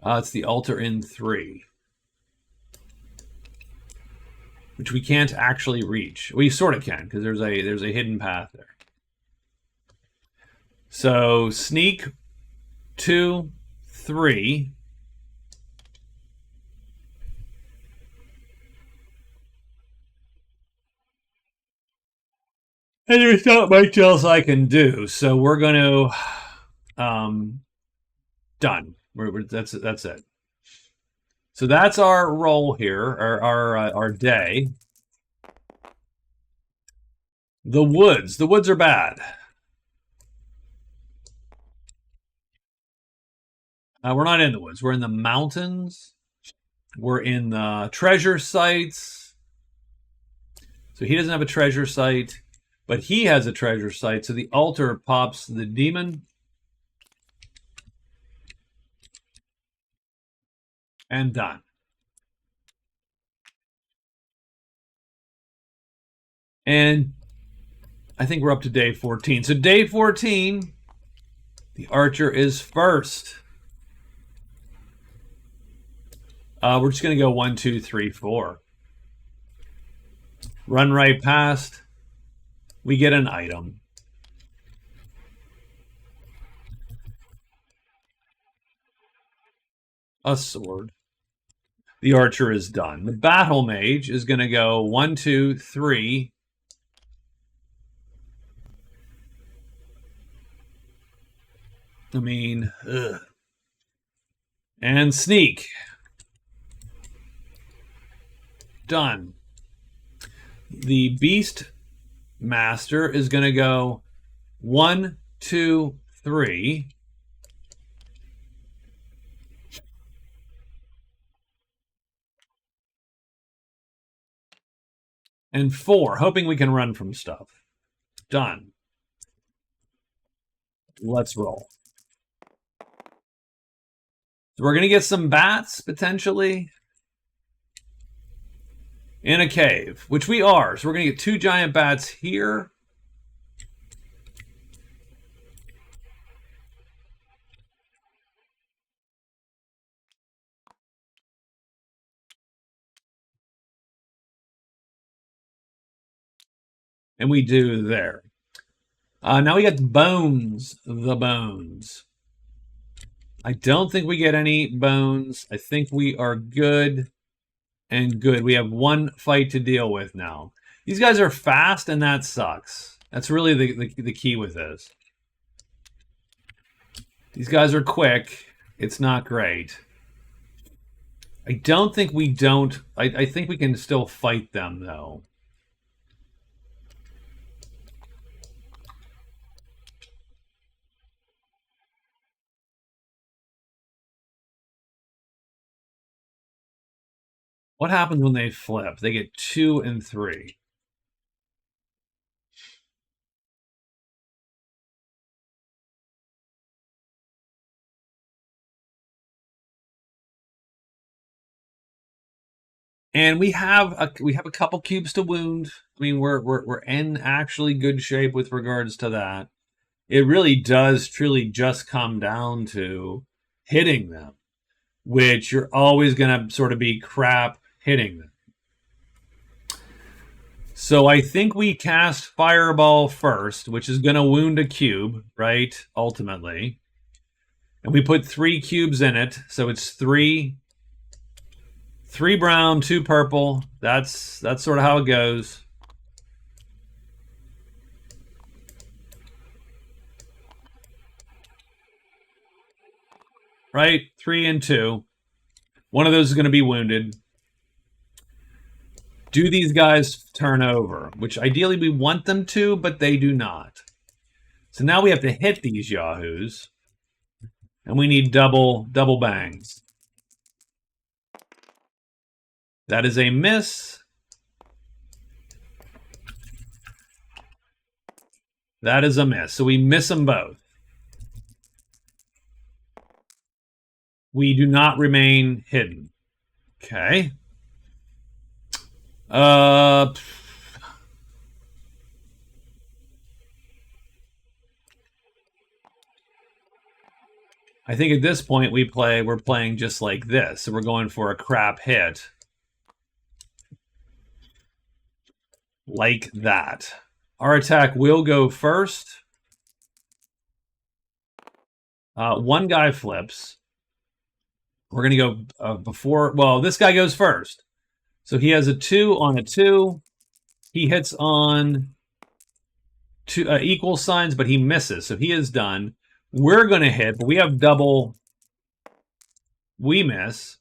It's the altar in 3, which we can't actually reach. We sort of can, because there's a hidden path there. So sneak 2, 3. And there's not much else I can do, so we're going to done. That's it. So that's our roll here, our day. The woods. The woods are bad. We're not in the woods. We're in the mountains. We're in the treasure sites. So he doesn't have a treasure site, but he has a treasure site. So the altar pops the demon. And done. And I think we're up to day 14. So day 14, the archer is first. We're just going to go 1, 2, 3, 4. Run right past. We get an item. A sword. The archer is done. The Battlemage is going to go 1, 2, 3. I mean, ugh. And sneak. Done. The Beastmaster is going to go 1, 2, 3. And 4, hoping we can run from stuff. Done. Let's roll. So we're going to get some bats, potentially, in a cave, which we are. So we're going to get 2 giant bats here. And we do there. Now we got bones. The bones. I don't think we get any bones. I think we are good and good. We have one fight to deal with now. These guys are fast, and that sucks. That's really the key with this. These guys are quick. It's not great. I don't think we don't... I think we can still fight them, though. What happens when they flip? They get 2 and 3. And we have a couple cubes to wound. I mean, we're in actually good shape with regards to that. It really does truly just come down to hitting them, which you're always going to sort of be crap hitting them. So I think we cast Fireball first, which is going to wound a cube, right? Ultimately. And we put 3 cubes in it, so it's 3 brown, 2 purple. That's sort of how it goes. Right? 3 and 2. One of those is going to be wounded. Do these guys turn over? Which ideally we want them to, but they do not. So now we have to hit these yahoos. And we need double bangs. That is a miss. That is a miss. So we miss them both. We do not remain hidden. Okay. I think at this point we're playing just like this. So we're going for a crap hit. Like that. Our attack will go first. One guy flips. We're going to go before... Well, this guy goes first. So he has a 2 on a 2. He hits on 2 equal signs, but he misses. So he is done. We're going to hit, but we have double. We miss.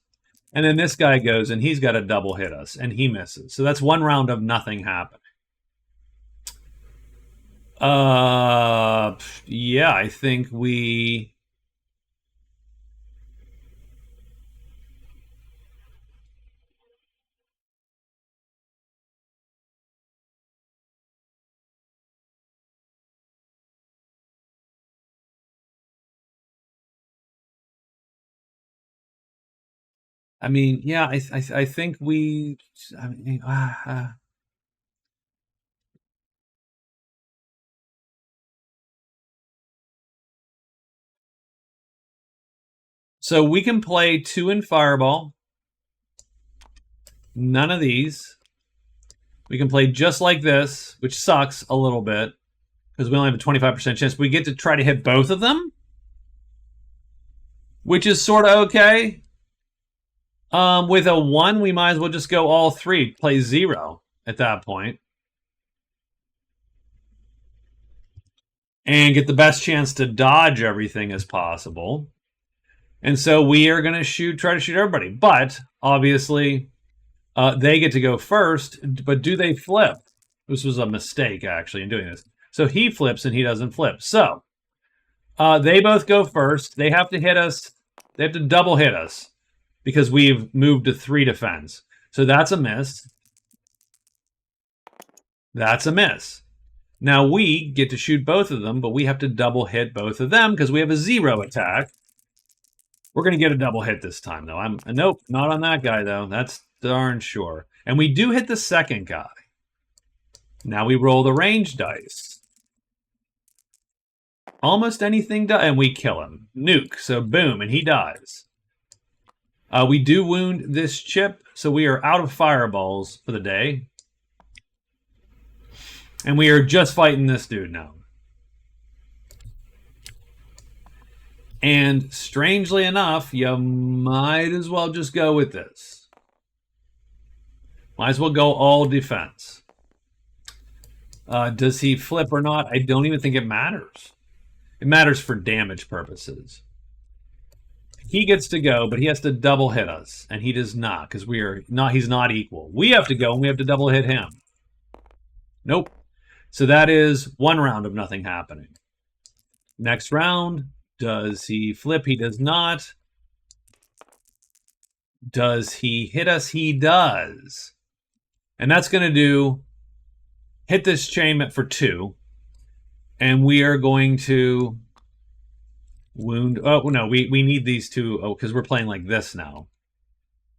And then this guy goes, and he's got to double hit us, and he misses. So that's 1 round of nothing happening. Yeah, I think we... I mean, yeah, I think we... I mean, So we can play 2 in Fireball. None of these. We can play just like this, which sucks a little bit because we only have a 25% chance. We get to try to hit both of them, which is sort of okay. With a 1, we might as well just go all 3. Play 0 at that point. And get the best chance to dodge everything as possible. And so we are going to try to shoot everybody. But, obviously, they get to go first. But do they flip? This was a mistake, actually, in doing this. So he flips and he doesn't flip. So, they both go first. They have to hit us. They have to double hit us. Because we've moved to 3 defense. So that's a miss. That's a miss. Now we get to shoot both of them, but we have to double hit both of them because we have a 0 attack. We're going to get a double hit this time, though. Nope, not on that guy, though. That's darn sure. And we do hit the second guy. Now we roll the range dice. Almost anything does, and we kill him. Nuke, so boom, and he dies. We do wound this chip, so we are out of fireballs for the day. And we are just fighting this dude now. And strangely enough, you might as well just go with this. Might as well go all defense. Does he flip or not? I don't even think it matters. It matters for damage purposes. He gets to go, but he has to double hit us, and he does not, because he's not equal. We have to go, and we have to double hit him. Nope. So that is 1 round of nothing happening. Next round, does he flip? He does not. Does he hit us? He does. And that's going to do hit this chain for 2, and we are going to wound. Oh no, we need these 2. Oh, because we're playing like this now.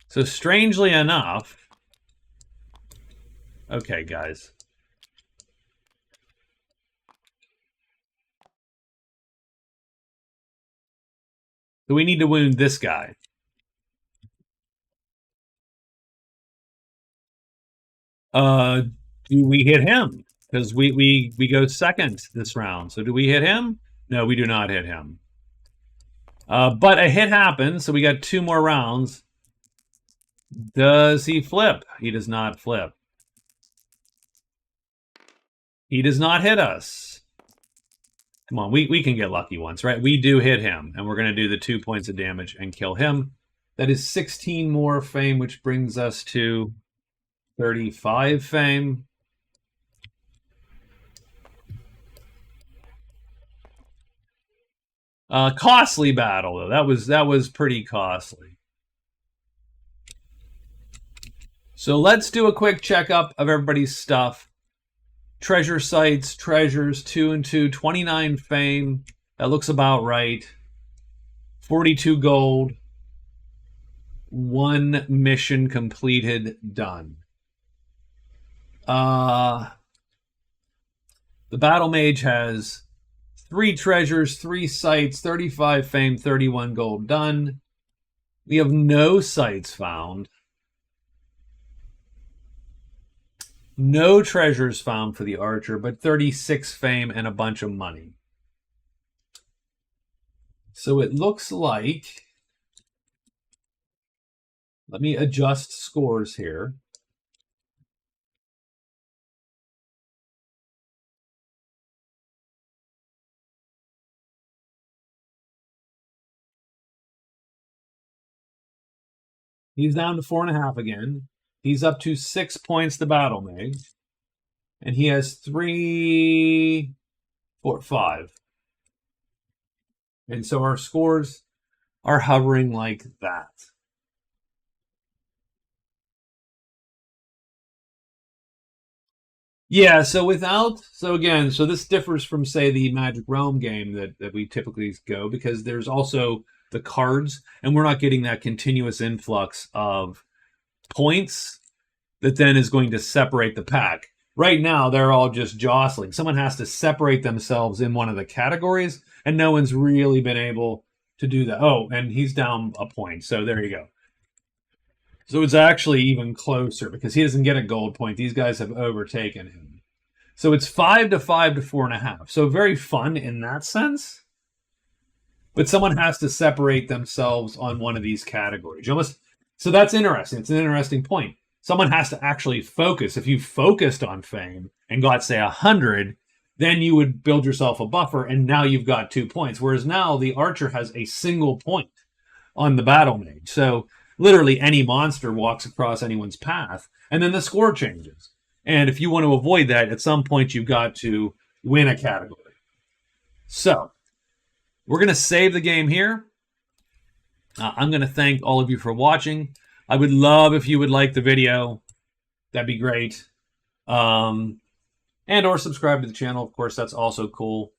So strangely enough, okay, guys. So we need to wound this guy. Do we hit him? Because we go second this round. So do we hit him? No, we do not hit him. But a hit happens, so we got 2 more rounds. Does he flip? He does not flip. He does not hit us. Come on, we can get lucky once, right? We do hit him, and we're going to do the 2 points of damage and kill him. That is 16 more fame, which brings us to 35 fame. Costly battle, though. That was pretty costly. So let's do a quick checkup of everybody's stuff. Treasure sites, treasures, 2 and 2, 29 fame. That looks about right. 42 gold. 1 mission completed, done. The Battlemage has 3 treasures, 3 sites, 35 fame, 31 gold, done. We have no sites found. No treasures found for the archer, but 36 fame and a bunch of money. So it looks like... Let me adjust scores here. He's down to 4.5 again. He's up to 6 points, the Battlemage. And he has 3, 4, 5. And so our scores are hovering like that. Yeah, so this differs from, say, the Magic Realm game that we typically go, because there's also the cards, and we're not getting that continuous influx of points that then is going to separate the pack. Right now, they're all just jostling. Someone has to separate themselves in one of the categories, and no one's really been able to do that. Oh, and he's down a point, so there you go. So it's actually even closer because he doesn't get a gold point. These guys have overtaken him. So it's 5 to 5 to 4.5. So very fun in that sense. But someone has to separate themselves on one of these categories. So that's interesting. It's an interesting point. Someone has to actually focus. If you focused on fame and got, say, 100, then you would build yourself a buffer, and now you've got 2 points. Whereas now the archer has a single point on the Battlemage. So literally any monster walks across anyone's path, and then the score changes. And if you want to avoid that, at some point you've got to win a category. So we're going to save the game here. I'm going to thank all of you for watching. I would love if you would like the video. That'd be great. And or subscribe to the channel. Of course, that's also cool.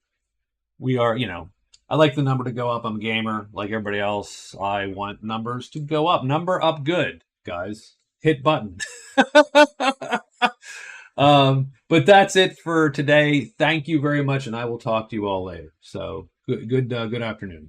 We are, I like the number to go up. I'm a gamer like everybody else. I want numbers to go up. Number up good, guys. Hit button. But that's it for today. Thank you very much, and I will talk to you all later. So good afternoon.